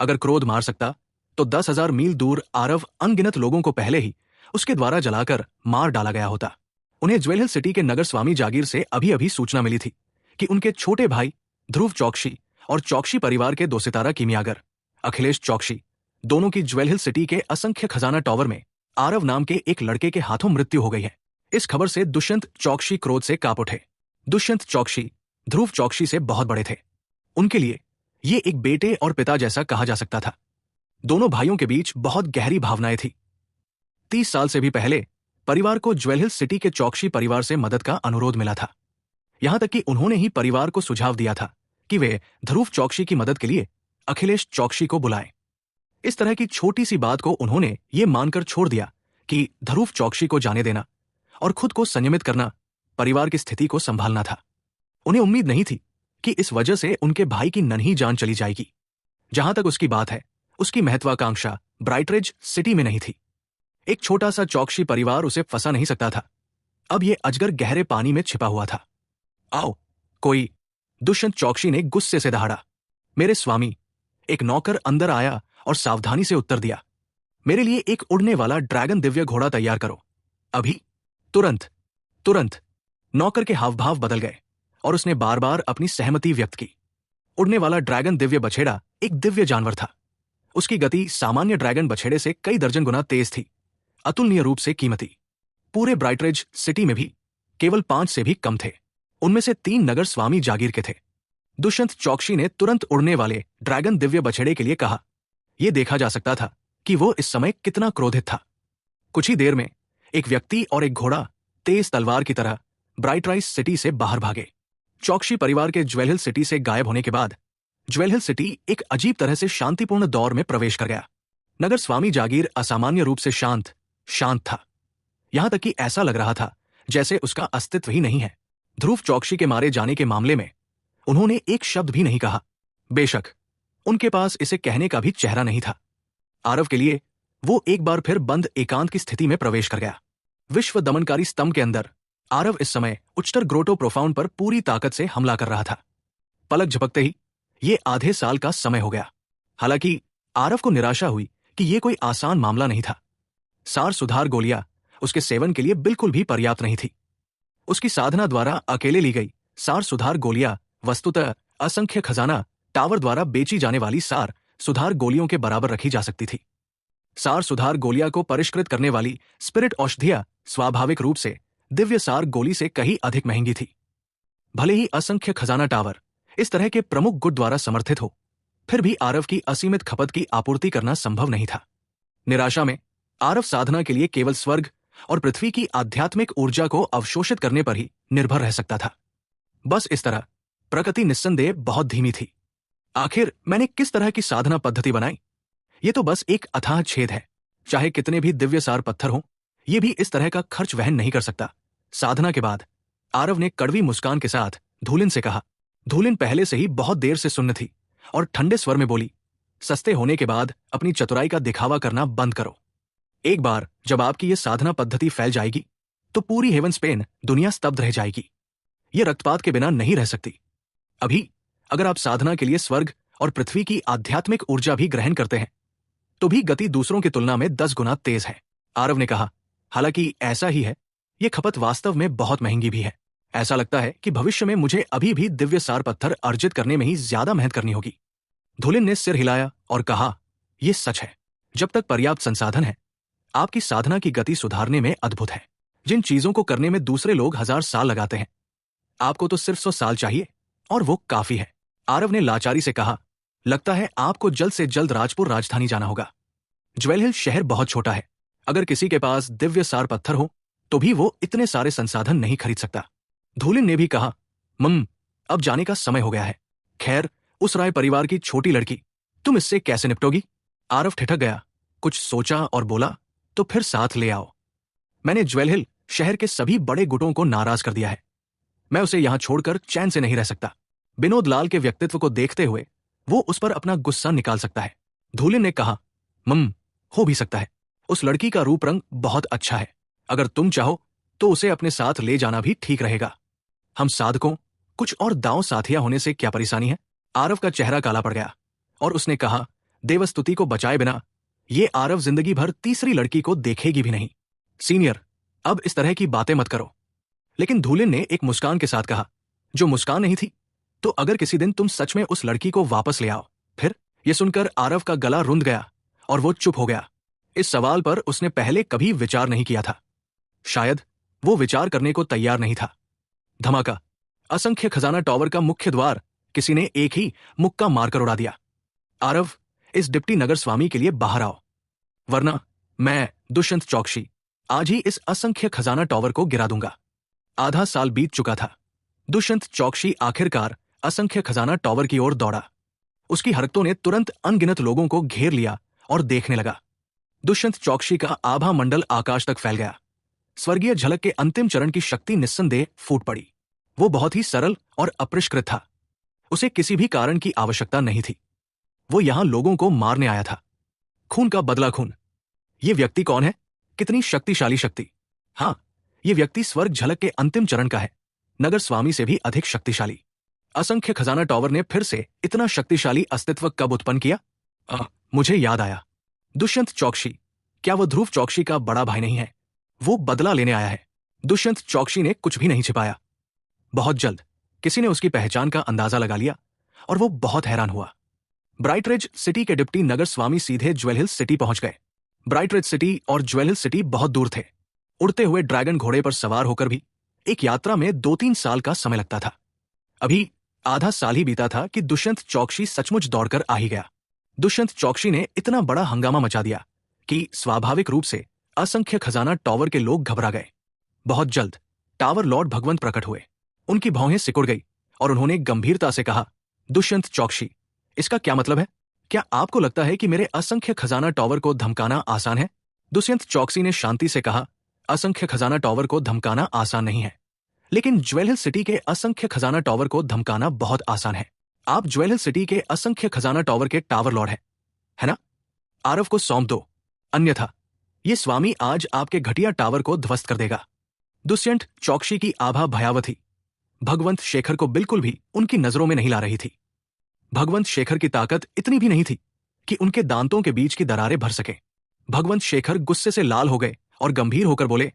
अगर क्रोध मार सकता तो 10,000 मील दूर आरव अनगिनत लोगों को पहले ही उसके द्वारा जलाकर मार डाला गया होता। उन्हें ज्वेल हिल सिटी के नगर स्वामी जागीर से अभी अभी सूचना मिली थी कि उनके छोटे भाई ध्रुव चौकसी और चौकसी परिवार के 2 सितारा कीमियागर अखिलेश चौकसी दोनों की ज्वेल हिल सिटी के असंख्य खजाना टावर में आरव नाम के एक लड़के के हाथों मृत्यु हो गई है। इस खबर से दुष्यंत चौकसी क्रोध से कांप उठे। दुष्यंत चौकसी ध्रुव चौकसी से बहुत बड़े थे। उनके लिए ये एक बेटे और पिता जैसा कहा जा सकता था। दोनों भाइयों के बीच बहुत गहरी भावनाएं थी। 30 साल से भी पहले परिवार को ज्वेल हिल सिटी के चौकसी परिवार से मदद का अनुरोध मिला था। यहां तक कि उन्होंने ही परिवार को सुझाव दिया था कि वे ध्रुव चौकसी की मदद के लिए अखिलेश चौकसी को बुलाएं। इस तरह की छोटी सी बात को उन्होंने ये मानकर छोड़ दिया कि ध्रुव चौकसी को जाने देना और खुद को संयमित करना परिवार की स्थिति को संभालना था। उन्हें उम्मीद नहीं थी कि इस वजह से उनके भाई की नन्ही जान चली जाएगी। जहां तक उसकी बात है, उसकी महत्वाकांक्षा ब्राइटरिज सिटी में नहीं थी। एक छोटा सा चौकसी परिवार उसे फंसा नहीं सकता था। अब यह अजगर गहरे पानी में छिपा हुआ था। आओ कोई, दुष्यंत चौकसी ने गुस्से से दहाड़ा। मेरे स्वामी। एक नौकर अंदर आया और सावधानी से उत्तर दिया। मेरे लिए एक उड़ने वाला ड्रैगन दिव्य घोड़ा तैयार करो, अभी, तुरंत। तुरंत। नौकर के हावभाव बदल गए और उसने बार बार अपनी सहमति व्यक्त की। उड़ने वाला ड्रैगन दिव्य बछेड़ा एक दिव्य जानवर था। उसकी गति सामान्य ड्रैगन बछेड़े से कई दर्जन गुना तेज थी। अतुलनीय रूप से कीमती। पूरे ब्राइटरिज सिटी में भी केवल 5 से भी कम थे। उनमें से 3 नगर स्वामी जागीर के थे। दुष्यंत चौकसी ने तुरंत उड़ने वाले ड्रैगन दिव्य बछेड़े के लिए कहा। यह देखा जा सकता था कि वो इस समय कितना क्रोधित था। कुछ ही देर में एक व्यक्ति और एक घोड़ा तेज तलवार की तरह ब्राइटराइज सिटी से बाहर भागे। चौकसी परिवार के ज्वेल हिल सिटी से गायब होने के बाद ज्वेल हिल सिटी एक अजीब तरह से शांतिपूर्ण दौर में प्रवेश कर गया। नगर स्वामी जागीर असामान्य रूप से शांत था। यहां तक कि ऐसा लग रहा था जैसे उसका अस्तित्व ही नहीं है। ध्रुव चौकसी के मारे जाने के मामले में उन्होंने एक शब्द भी नहीं कहा। बेशक उनके पास इसे कहने का भी चेहरा नहीं था। आरव के लिए वो एक बार फिर बंद एकांत की स्थिति में प्रवेश कर गया। विश्व दमनकारी स्तंभ के अंदर आरव इस समय उच्चतर ग्रोटो प्रोफाउंड पर पूरी ताकत से हमला कर रहा था। पलक झपकते ही ये आधे साल का समय हो गया। हालांकि आरव को निराशा हुई कि ये कोई आसान मामला नहीं था। सार सुधार गोलियां उसके सेवन के लिए बिल्कुल भी पर्याप्त नहीं थी। उसकी साधना द्वारा अकेले ली गई सार सुधार गोलियां वस्तुतः असंख्य खजाना टावर द्वारा बेची जाने वाली सार सुधार गोलियों के बराबर रखी जा सकती थी। सार सुधार गोलियां को परिष्कृत करने वाली स्पिरिट औषधियां स्वाभाविक रूप से दिव्य सार गोली से कहीं अधिक महंगी थी। भले ही असंख्य खजाना टावर इस तरह के प्रमुख गुट द्वारा समर्थित हो, फिर भी आरव की असीमित खपत की आपूर्ति करना संभव नहीं था। निराशा में आरव साधना के लिए केवल स्वर्ग और पृथ्वी की आध्यात्मिक ऊर्जा को अवशोषित करने पर ही निर्भर रह सकता था। बस इस तरह प्रगति निस्संदेह बहुत धीमी थी। आखिर मैंने किस तरह की साधना पद्धति बनाई? ये तो बस एक अथाह छेद है। चाहे कितने भी दिव्य सार पत्थर हों, ये भी इस तरह का खर्च वहन नहीं कर सकता। साधना के बाद आरव ने कड़वी मुस्कान के साथ धूलिन से कहा। धूलिन पहले से ही बहुत देर से सुन्न थी और ठंडे स्वर में बोली, सस्ते होने के बाद अपनी चतुराई का दिखावा करना बंद करो। एक बार जब आपकी ये साधना पद्धति फैल जाएगी तो पूरी हेवन स्पेन दुनिया स्तब्ध रह जाएगी। ये रक्तपात के बिना नहीं रह सकती। अभी अगर आप साधना के लिए स्वर्ग और पृथ्वी की आध्यात्मिक ऊर्जा भी ग्रहण करते हैं तो भी गति दूसरों की तुलना में 10 गुना तेज है। आरव ने कहा, हालांकि ऐसा ही है, ये खपत वास्तव में बहुत महंगी भी है। ऐसा लगता है कि भविष्य में मुझे अभी भी दिव्य सार पत्थर अर्जित करने में ही ज्यादा मेहनत करनी होगी। धुलिन ने सिर हिलाया और कहा, यह सच है। जब तक पर्याप्त संसाधन है, आपकी साधना की गति सुधारने में अद्भुत है। जिन चीजों को करने में दूसरे लोग 1000 साल लगाते हैं, आपको तो सिर्फ 100 साल चाहिए और वो काफी है। आरव ने लाचारी से कहा, लगता है आपको जल्द से जल्द राजपुर राजधानी जाना होगा। ज्वेल हिल शहर बहुत छोटा है। अगर किसी के पास दिव्य सार पत्थर हो तो भी वो इतने सारे संसाधन नहीं खरीद सकता। धूलिन ने भी कहा, अब जाने का समय हो गया है। खैर, उस राय परिवार की छोटी लड़की, तुम इससे कैसे निपटोगी? आरव ठिठक गया। कुछ सोचा और बोला, तो फिर साथ ले आओ। मैंने ज्वेल हिल शहर के सभी बड़े गुटों को नाराज कर दिया है। मैं उसे यहां छोड़कर चैन से नहीं रह सकता। विनोद लाल के व्यक्तित्व को देखते हुए वो उस पर अपना गुस्सा निकाल सकता है। धूलिन ने कहा, हो भी सकता है। उस लड़की का रूप रंग बहुत अच्छा है। अगर तुम चाहो तो उसे अपने साथ ले जाना भी ठीक रहेगा। हम साधकों कुछ और दांव साथिया होने से क्या परेशानी है? आरव का चेहरा काला पड़ गया और उसने कहा, देवस्तुति को बचाए बिना ये आरव जिंदगी भर तीसरी लड़की को देखेगी भी नहीं। सीनियर, अब इस तरह की बातें मत करो। लेकिन धूलिन ने एक मुस्कान के साथ कहा, जो मुस्कान नहीं थी, तो अगर किसी दिन तुम सच में उस लड़की को वापस ले आओ फिर? यह सुनकर आरव का गला रुंध गया और वो चुप हो गया। इस सवाल पर उसने पहले कभी विचार नहीं किया था। शायद वो विचार करने को तैयार नहीं था। धमाका। असंख्य खजाना टावर का मुख्य द्वार किसी ने एक ही मुक्का मारकर उड़ा दिया। आरव, इस डिप्टी नगर स्वामी के लिए बाहर आओ, वरना मैं दुष्यंत चौकसी आज ही इस असंख्य खजाना टावर को गिरा दूंगा। आधा साल बीत चुका था। दुष्यंत चौकसी आखिरकार असंख्य खजाना टावर की ओर दौड़ा। उसकी हरकतों ने तुरंत अनगिनत लोगों को घेर लिया और देखने लगा। दुष्यंत चौकसी का आभा मंडल आकाश तक फैल गया। स्वर्गीय झलक के अंतिम चरण की शक्ति निस्संदेह फूट पड़ी। वो बहुत ही सरल और अपरिष्कृत था। उसे किसी भी कारण की आवश्यकता नहीं थी। वो यहां लोगों को मारने आया था। खून का बदला खून। ये व्यक्ति कौन है? कितनी शक्तिशाली शक्ति! हाँ, ये व्यक्ति स्वर्ग झलक के अंतिम चरण का है, नगर स्वामी से भी अधिक शक्तिशाली। असंख्य खजाना टावर ने फिर से इतना शक्तिशाली अस्तित्व कब उत्पन्न किया? मुझे याद आया। दुष्यंत चौकसी, क्या वो ध्रुव चौकसी का बड़ा भाई नहीं है? वो बदला लेने आया है। दुष्यंत चौकसी ने कुछ भी नहीं छिपाया। बहुत जल्द किसी ने उसकी पहचान का अंदाजा लगा लिया और वो बहुत हैरान हुआ। ब्राइटरिज सिटी के डिप्टी नगर स्वामी सीधे ज्वेल हिल सिटी पहुंच गए। ब्राइटरिज सिटी और ज्वेल हिल सिटी बहुत दूर थे। उड़ते हुए ड्रैगन घोड़े पर सवार होकर भी एक यात्रा में 2-3 साल का समय लगता था। अभी आधा साल ही बीता था कि दुष्यंत चौकसी सचमुच दौड़कर आ ही गया। दुष्यंत चौकसी ने इतना बड़ा हंगामा मचा दिया कि स्वाभाविक रूप से असंख्य खजाना टावर के लोग घबरा गए। बहुत जल्द टावर लॉर्ड भगवंत प्रकट हुए। उनकी भौहें सिकुड़ गई और उन्होंने गंभीरता से कहा, दुष्यंत चौकसी, इसका क्या मतलब है? क्या आपको लगता है कि मेरे असंख्य खजाना टावर को धमकाना आसान है? दुष्यंत चौकसी ने शांति से कहा, असंख्य खजाना टावर को धमकाना आसान नहीं है, लेकिन ज्वेल हिल सिटी के असंख्य खजाना टावर को धमकाना बहुत आसान है। आप ज्वेल हिल सिटी के असंख्य खजाना टावर के टावर लॉर्ड हैं, है ना? आरव को सौंप दो, अन्यथा ये स्वामी आज आपके घटिया टावर को ध्वस्त कर देगा। दुष्यंत चौकसी की आभा भयावह थी। भगवंत शेखर को बिल्कुल भी उनकी नजरों में नहीं ला रही थी। भगवंत शेखर की ताकत इतनी भी नहीं थी कि उनके दांतों के बीच की दरारें भर सके। भगवंत शेखर गुस्से से लाल हो गए और गंभीर होकर बोले,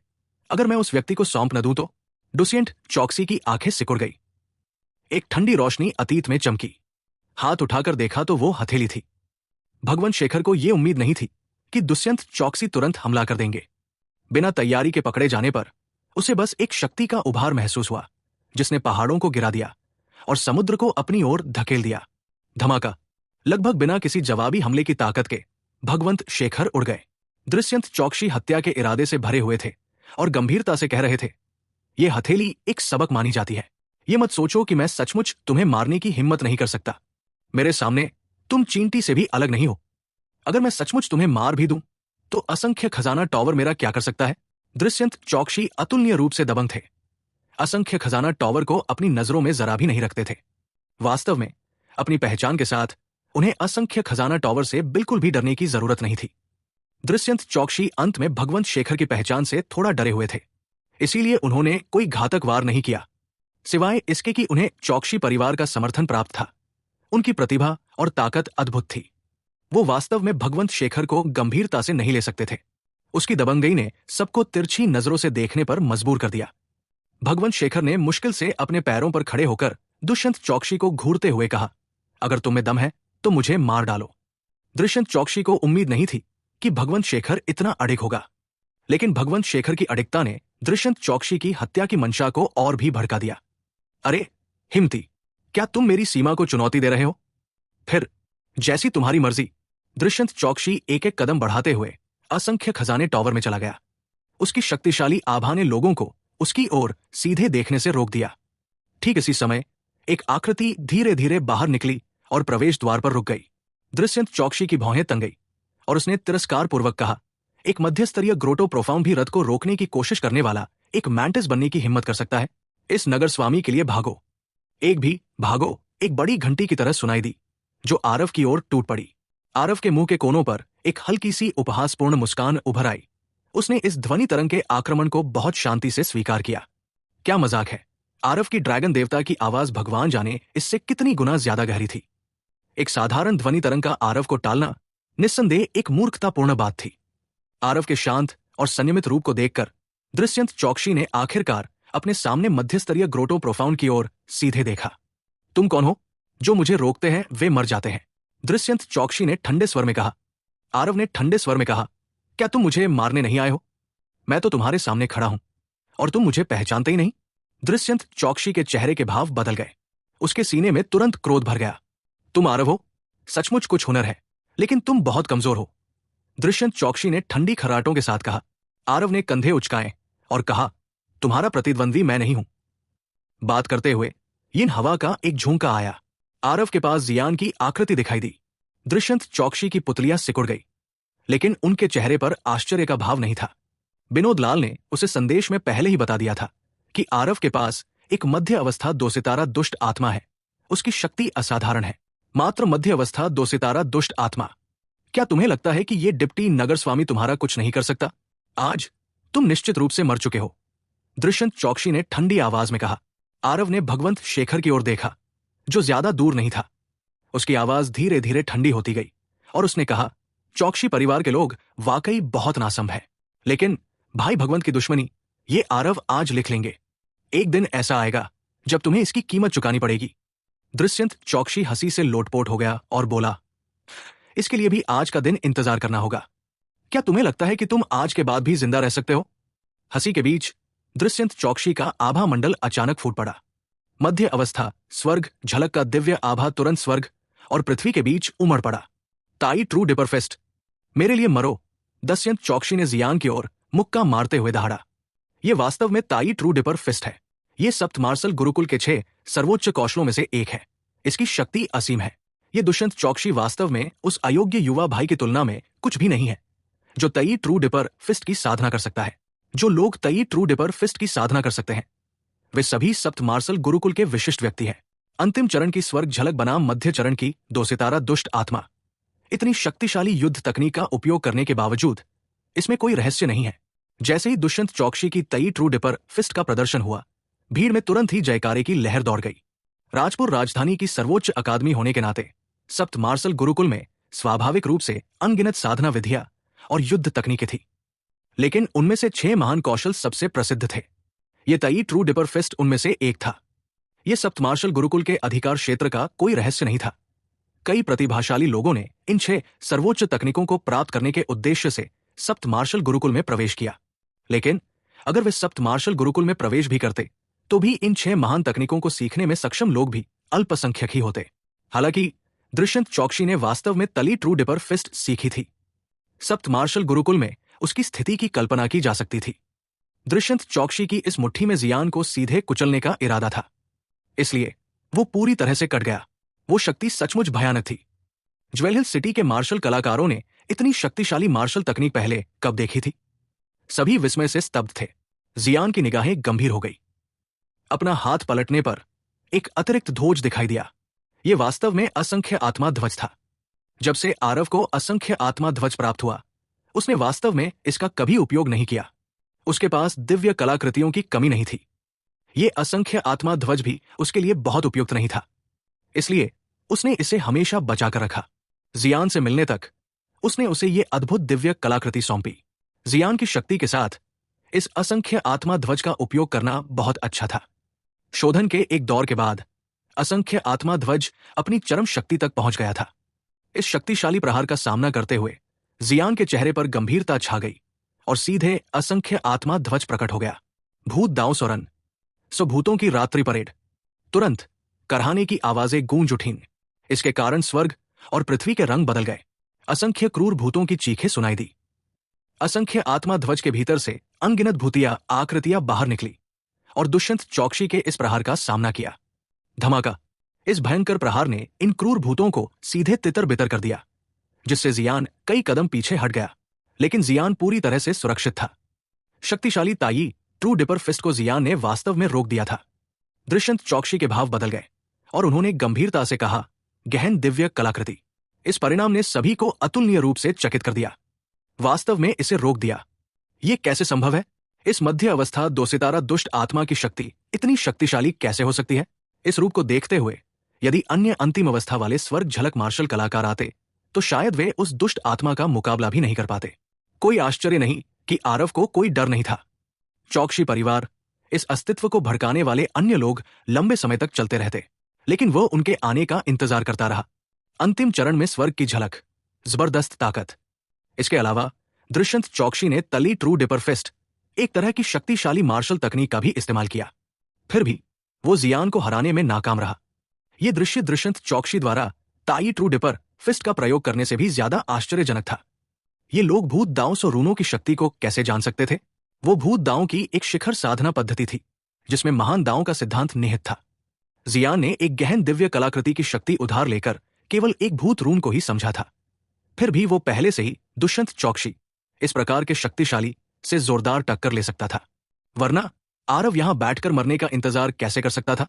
अगर मैं उस व्यक्ति को सौंप न दूं तो? दुष्यंत चौकसी की आंखें सिकुड़ गई। एक ठंडी रोशनी अतीत में चमकी। हाथ उठाकर देखा तो वो हथेली थी। भगवंत शेखर को यह उम्मीद नहीं थी कि दुष्यंत चौकसी तुरंत हमला कर देंगे। बिना तैयारी के पकड़े जाने पर उसे बस एक शक्ति का उभार महसूस हुआ, जिसने पहाड़ों को गिरा दिया और समुद्र को अपनी ओर धकेल दिया। धमाका। लगभग बिना किसी जवाबी हमले की ताकत के भगवंत शेखर उड़ गए। दुष्यंत चौकसी हत्या के इरादे से भरे हुए थे और गंभीरता से कह रहे थे, ये हथेली एक सबक मानी जाती है। ये मत सोचो कि मैं सचमुच तुम्हें मारने की हिम्मत नहीं कर सकता। मेरे सामने तुम चींटी से भी अलग नहीं हो। अगर मैं सचमुच तुम्हें मार भी दूं तो असंख्य खजाना टावर मेरा क्या कर सकता है? दुष्यंत चौकसी अतुलनीय रूप से दबंग थे। असंख्य खजाना टावर को अपनी नजरों में जरा भी नहीं रखते थे। वास्तव में अपनी पहचान के साथ उन्हें असंख्य खजाना टावर से बिल्कुल भी डरने की जरूरत नहीं थी। दुष्यंत चौकसी अंत में भगवंत शेखर की पहचान से थोड़ा डरे हुए थे, इसीलिए उन्होंने कोई घातक वार नहीं किया, सिवाय इसके कि उन्हें चौकसी परिवार का समर्थन प्राप्त था। उनकी प्रतिभा और ताकत अद्भुत थी। वो वास्तव में भगवंत शेखर को गंभीरता से नहीं ले सकते थे। उसकी दबंगई ने सबको तिरछी नजरों से देखने पर मजबूर कर दिया। भगवंत शेखर ने मुश्किल से अपने पैरों पर खड़े होकर दुष्यंत चौकसी को घूरते हुए कहा, अगर तुम्हें दम है तो मुझे मार डालो। दुष्यंत चौकसी को उम्मीद नहीं थी कि भगवंत शेखर इतना अडिग होगा, लेकिन भगवंत शेखर की अडिगता ने दुष्यंत चौकसी की हत्या की मंशा को और भी भड़का दिया। अरे हिम्मती, क्या तुम मेरी सीमा को चुनौती दे रहे हो? फिर जैसी तुम्हारी मर्जी। दुष्यंत चौकसी एक एक कदम बढ़ाते हुए असंख्य खजाने टावर में चला गया। उसकी शक्तिशाली आभा ने लोगों को उसकी ओर सीधे देखने से रोक दिया। ठीक इसी समय एक आकृति धीरे धीरे बाहर निकली और प्रवेश द्वार पर रुक गई। दुष्यंत चौकसी की भौहें तंग गई और उसने तिरस्कार पूर्वक कहा, एक मध्यस्तरीय ग्रोटो प्रोफाउंड भी रथ को रोकने की कोशिश करने वाला एक मैंटिस बनने की हिम्मत कर सकता है? इस नगर स्वामी के लिए भागो, एक भी भागो, एक बड़ी घंटी की तरह सुनाई दी, जो आरव की ओर टूट पड़ी। आरव के मुंह के कोनों पर एक हल्की सी उपहासपूर्ण मुस्कान उभर आई। उसने इस ध्वनि तरंग के आक्रमण को बहुत शांति से स्वीकार किया। क्या मजाक है? आरव की ड्रैगन देवता की आवाज भगवान जाने इससे कितनी गुना ज्यादा गहरी थी। एक साधारण ध्वनि तरंग का आरव को टालना निस्संदेह एक मूर्खतापूर्ण बात थी। आरव के शांत और संयमित रूप को देखकर दृश्यंत चौकसी ने आखिरकार अपने सामने मध्यस्तरीय ग्रोटो प्रोफाउंड की ओर सीधे देखा। तुम कौन हो? जो मुझे रोकते हैं वे मर जाते हैं, दृश्यंत चौकसी ने ठंडे स्वर में कहा। आरव ने ठंडे स्वर में कहा, क्या तुम मुझे मारने नहीं आए हो? मैं तो तुम्हारे सामने खड़ा हूं और तुम मुझे पहचानते ही नहीं। दृश्यंत चौकसी के चेहरे के भाव बदल गए। उसके सीने में तुरंत क्रोध भर गया। तुम आरव हो? सचमुच कुछ हुनर है, लेकिन तुम बहुत कमजोर हो, दृश्यंत चौकसी ने ठंडी खराटों के साथ कहा। आरव ने कंधे उचकाए और कहा, तुम्हारा प्रतिद्वंदी मैं नहीं हूं। बात करते हुए यिन हवा का एक झोंका आया। आरव के पास जियान की आकृति दिखाई दी। दृश्यंत चौकसी की पुतलियां सिकुड़ गई, लेकिन उनके चेहरे पर आश्चर्य का भाव नहीं था। विनोद लाल ने उसे संदेश में पहले ही बता दिया था कि आरव के पास एक मध्य अवस्था 2 सितारा दुष्ट आत्मा है। उसकी शक्ति असाधारण है। मात्र मध्य अवस्था 2 सितारा दुष्ट आत्मा। क्या तुम्हें लगता है कि ये डिप्टी नगर स्वामी तुम्हारा कुछ नहीं कर सकता? आज तुम निश्चित रूप से मर चुके हो, दृश्यंत चौकसी ने ठंडी आवाज में कहा। आरव ने भगवंत शेखर की ओर देखा, जो ज्यादा दूर नहीं था। उसकी आवाज धीरे धीरे ठंडी होती गई और उसने कहा, चौकसी परिवार के लोग वाकई बहुत नासंभ है, लेकिन भाई भगवंत की दुश्मनी ये आरव आज लिख लेंगे। एक दिन ऐसा आएगा जब तुम्हें इसकी कीमत चुकानी पड़ेगी। दृश्यंत चौकसी हंसी से लोटपोट हो गया और बोला, इसके लिए भी आज का दिन इंतजार करना होगा। क्या तुम्हें लगता है कि तुम आज के बाद भी जिंदा रह सकते हो? हंसी के बीच दृश्यंत चौकसी का आभा मंडल अचानक फूट पड़ा। मध्य अवस्था स्वर्ग झलक का दिव्य आभा तुरंत स्वर्ग और पृथ्वी के बीच उमड़ पड़ा। ताई ट्रू डिपर फेस्ट, मेरे लिए मरो, दृश्यंत चौकसी ने जियान की ओर मुक्का मारते हुए दहाड़ा। यह वास्तव में ताई ट्रू डिपर फिस्ट है। यह सप्त मार्शल गुरुकुल के 6 सर्वोच्च कौशलों में से एक है। इसकी शक्ति असीम है। यह दुष्यंत चौकसी वास्तव में उस अयोग्य युवा भाई की तुलना में कुछ भी नहीं है, जो तई ट्रू डिपर फिस्ट की साधना कर सकता है। जो लोग तई ट्रू डिपर फिस्ट की साधना कर सकते हैं, वे सभी सप्त मार्शल गुरुकुल के विशिष्ट व्यक्ति हैं। अंतिम चरण की स्वर्ग झलक बनाम मध्य चरण की 2 सितारा दुष्ट आत्मा। इतनी शक्तिशाली युद्ध तकनीक का उपयोग करने के बावजूद इसमें कोई रहस्य नहीं है। जैसे ही दुष्यंत चौकसी की तई ट्रू डिपर फिस्ट का प्रदर्शन हुआ, भीड़ में तुरंत ही जयकारे की लहर दौड़ गई। राजपुर राजधानी की सर्वोच्च अकादमी होने के नाते सप्त मार्शल गुरुकुल में स्वाभाविक रूप से अनगिनत साधना विधियां और युद्ध तकनीकें थी, लेकिन उनमें से 6 महान कौशल सबसे प्रसिद्ध थे। ये तई ट्रू डिपर फिस्ट उनमें से एक था। यह सप्त मार्शल गुरुकुल के अधिकार क्षेत्र का कोई रहस्य नहीं था। कई प्रतिभाशाली लोगों ने इन 6 सर्वोच्च तकनीकों को प्राप्त करने के उद्देश्य से सप्त मार्शल गुरुकुल में प्रवेश किया, लेकिन अगर वे सप्त मार्शल गुरुकुल में प्रवेश भी करते तो भी इन 6 महान तकनीकों को सीखने में सक्षम लोग भी अल्पसंख्यक ही होते। हालांकि दृश्यंत चौकसी ने वास्तव में तली ट्रू डिपर फिस्ट सीखी थी। सप्त मार्शल गुरुकुल में उसकी स्थिति की कल्पना की जा सकती थी। दृश्यंत चौकसी की इस मुट्ठी में जियान को सीधे कुचलने का इरादा था, इसलिए वो पूरी तरह से कट गया। वो शक्ति सचमुच भयानक थी। ज्वेल हिल सिटी के मार्शल कलाकारों ने इतनी शक्तिशाली मार्शल तकनीक पहले कब देखी थी? सभी विस्मय से स्तब्ध थे। जियान की निगाहें गंभीर हो गई। अपना हाथ पलटने पर एक अतिरिक्त ध्वज दिखाई दिया। यह वास्तव में असंख्य आत्मा ध्वज था। जब से आरव को असंख्य आत्मा ध्वज प्राप्त हुआ, उसने वास्तव में इसका कभी उपयोग नहीं किया। उसके पास दिव्य कलाकृतियों की कमी नहीं थी। यह असंख्य आत्मा ध्वज भी उसके लिए बहुत उपयुक्त नहीं था, इसलिए उसने इसे हमेशा बचा कर रखा। जियान से मिलने तक उसने उसे यह अद्भुत दिव्य कलाकृति सौंपी। जियान की शक्ति के साथ इस असंख्य आत्मा ध्वज का उपयोग करना बहुत अच्छा था। शोधन के एक दौर के बाद असंख्य आत्मा ध्वज अपनी चरम शक्ति तक पहुंच गया था। इस शक्तिशाली प्रहार का सामना करते हुए जियान के चेहरे पर गंभीरता छा गई और सीधे असंख्य आत्मा ध्वज प्रकट हो गया। भूत दाव सोरन, सो भूतों की रात्रि परेड। तुरंत करहाने की आवाजें गूंज उठीं। इसके कारण स्वर्ग और पृथ्वी के रंग बदल गए। असंख्य क्रूर भूतों की चीखें सुनाई दी। असंख्य आत्मा ध्वज के भीतर से अनगिनत भूतिया आकृतियां बाहर निकली और दुष्यंत चौकसी के इस प्रहार का सामना किया। धमाका! इस भयंकर प्रहार ने इन क्रूर भूतों को सीधे तितर बितर कर दिया। जिससे जियान कई कदम पीछे हट गया, लेकिन जियान पूरी तरह से सुरक्षित था। शक्तिशाली ताई ट्रू डिपर फिस्ट को जियान ने वास्तव में रोक दिया था। दुष्यंत चौकसी के भाव बदल गए और उन्होंने गंभीरता से कहा, गहन दिव्य कलाकृति। इस परिणाम ने सभी को अतुलनीय रूप से चकित कर दिया। वास्तव में इसे रोक दिया। ये कैसे संभव है? इस मध्य अवस्था दो सितारा दुष्ट आत्मा की शक्ति इतनी शक्तिशाली कैसे हो सकती है? इस रूप को देखते हुए यदि अन्य अंतिम अवस्था वाले स्वर्ग झलक मार्शल कलाकार आते तो शायद वे उस दुष्ट आत्मा का मुकाबला भी नहीं कर पाते। कोई आश्चर्य नहीं कि आरव को कोई डर नहीं था। चौकसी परिवार, इस अस्तित्व को भड़काने वाले अन्य लोग लंबे समय तक चलते रहते, लेकिन वो उनके आने का इंतजार करता रहा। अंतिम चरण में स्वर्ग की झलक, जबरदस्त ताकत। इसके अलावा दुष्यंत चौकसी ने तली ट्रू डिपर फिस्ट, एक तरह की शक्तिशाली मार्शल तकनीक का भी इस्तेमाल किया। फिर भी वो जियान को हराने में नाकाम रहा। यह दृश्य दुष्यंत चौकसी द्वारा ताई ट्रू डिपर फिस्ट का प्रयोग करने से भी ज्यादा आश्चर्यजनक था। ये लोग भूत दांव और रूनों की शक्ति को कैसे जान सकते थे? वो भूत दांव की एक शिखर साधना पद्धति थी जिसमें महान दांव का सिद्धांत निहित था। जियान ने एक गहन दिव्य कलाकृति की शक्ति उधार लेकर केवल एक भूत रून को ही समझा था। फिर भी वो पहले से ही दुष्यंत चौकसी इस प्रकार के शक्तिशाली से जोरदार टक्कर ले सकता था, वरना आरव यहां बैठकर मरने का इंतजार कैसे कर सकता था?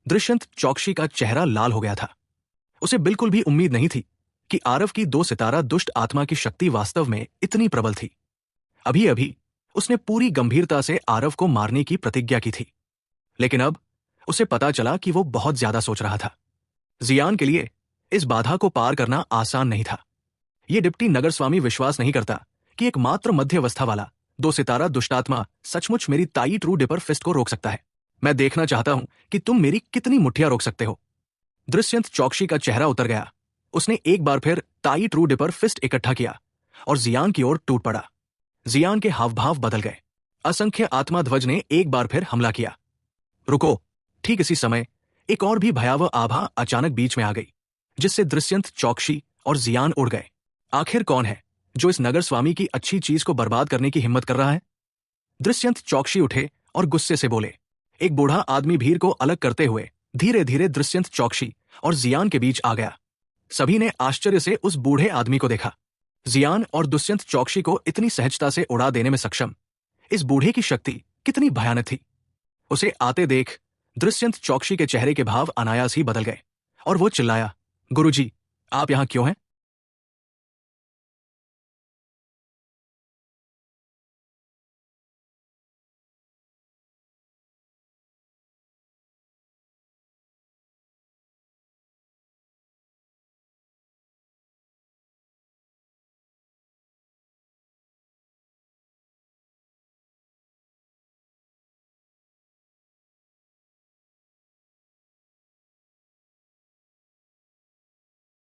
दुष्यंत चौकसी का चेहरा लाल हो गया था। उसे बिल्कुल भी उम्मीद नहीं थी कि आरव की दो सितारा दुष्ट आत्मा की शक्ति वास्तव में इतनी प्रबल थी। अभी अभी उसने पूरी गंभीरता से आरव को मारने की प्रतिज्ञा की थी, लेकिन अब उसे पता चला कि वो बहुत ज्यादा सोच रहा था। जियान के लिए इस बाधा को पार करना आसान नहीं था। ये डिप्टी नगर स्वामी विश्वास नहीं करता कि एक मात्र मध्य अवस्था वाला दो सितारा दुष्टात्मा सचमुच मेरी ताई ट्रू डिपर फिस्ट को रोक सकता है। मैं देखना चाहता हूं कि तुम मेरी कितनी मुट्ठियां रोक सकते हो। दुष्यंत चौकसी का चेहरा उतर गया। उसने एक बार फिर ताई ट्रू डिपर फिस्ट इकट्ठा किया और जियान की ओर टूट पड़ा। जियान के हावभाव बदल गए। असंख्य आत्मा ध्वज ने एक बार फिर हमला किया। रुको! ठीक इसी समय एक और भी भयावह आभा अचानक बीच में आ गई, जिससे दुष्यंत चौकसी और जियान उड़ गए। आखिर कौन है जो इस नगर स्वामी की अच्छी चीज को बर्बाद करने की हिम्मत कर रहा है? दुष्यंत चौकसी उठे और गुस्से से बोले। एक बूढ़ा आदमी भीड़ को अलग करते हुए धीरे धीरे दुष्यंत चौकसी और जियान के बीच आ गया। सभी ने आश्चर्य से उस बूढ़े आदमी को देखा। जियान और दुष्यंत चौकसी को इतनी सहजता से उड़ा देने में सक्षम इस बूढ़े की शक्ति कितनी भयानक थी। उसे आते देख दुष्यंत चौकसी के चेहरे के भाव अनायास ही बदल गए और वो चिल्लाया, गुरुजी, आप यहां क्यों हैं?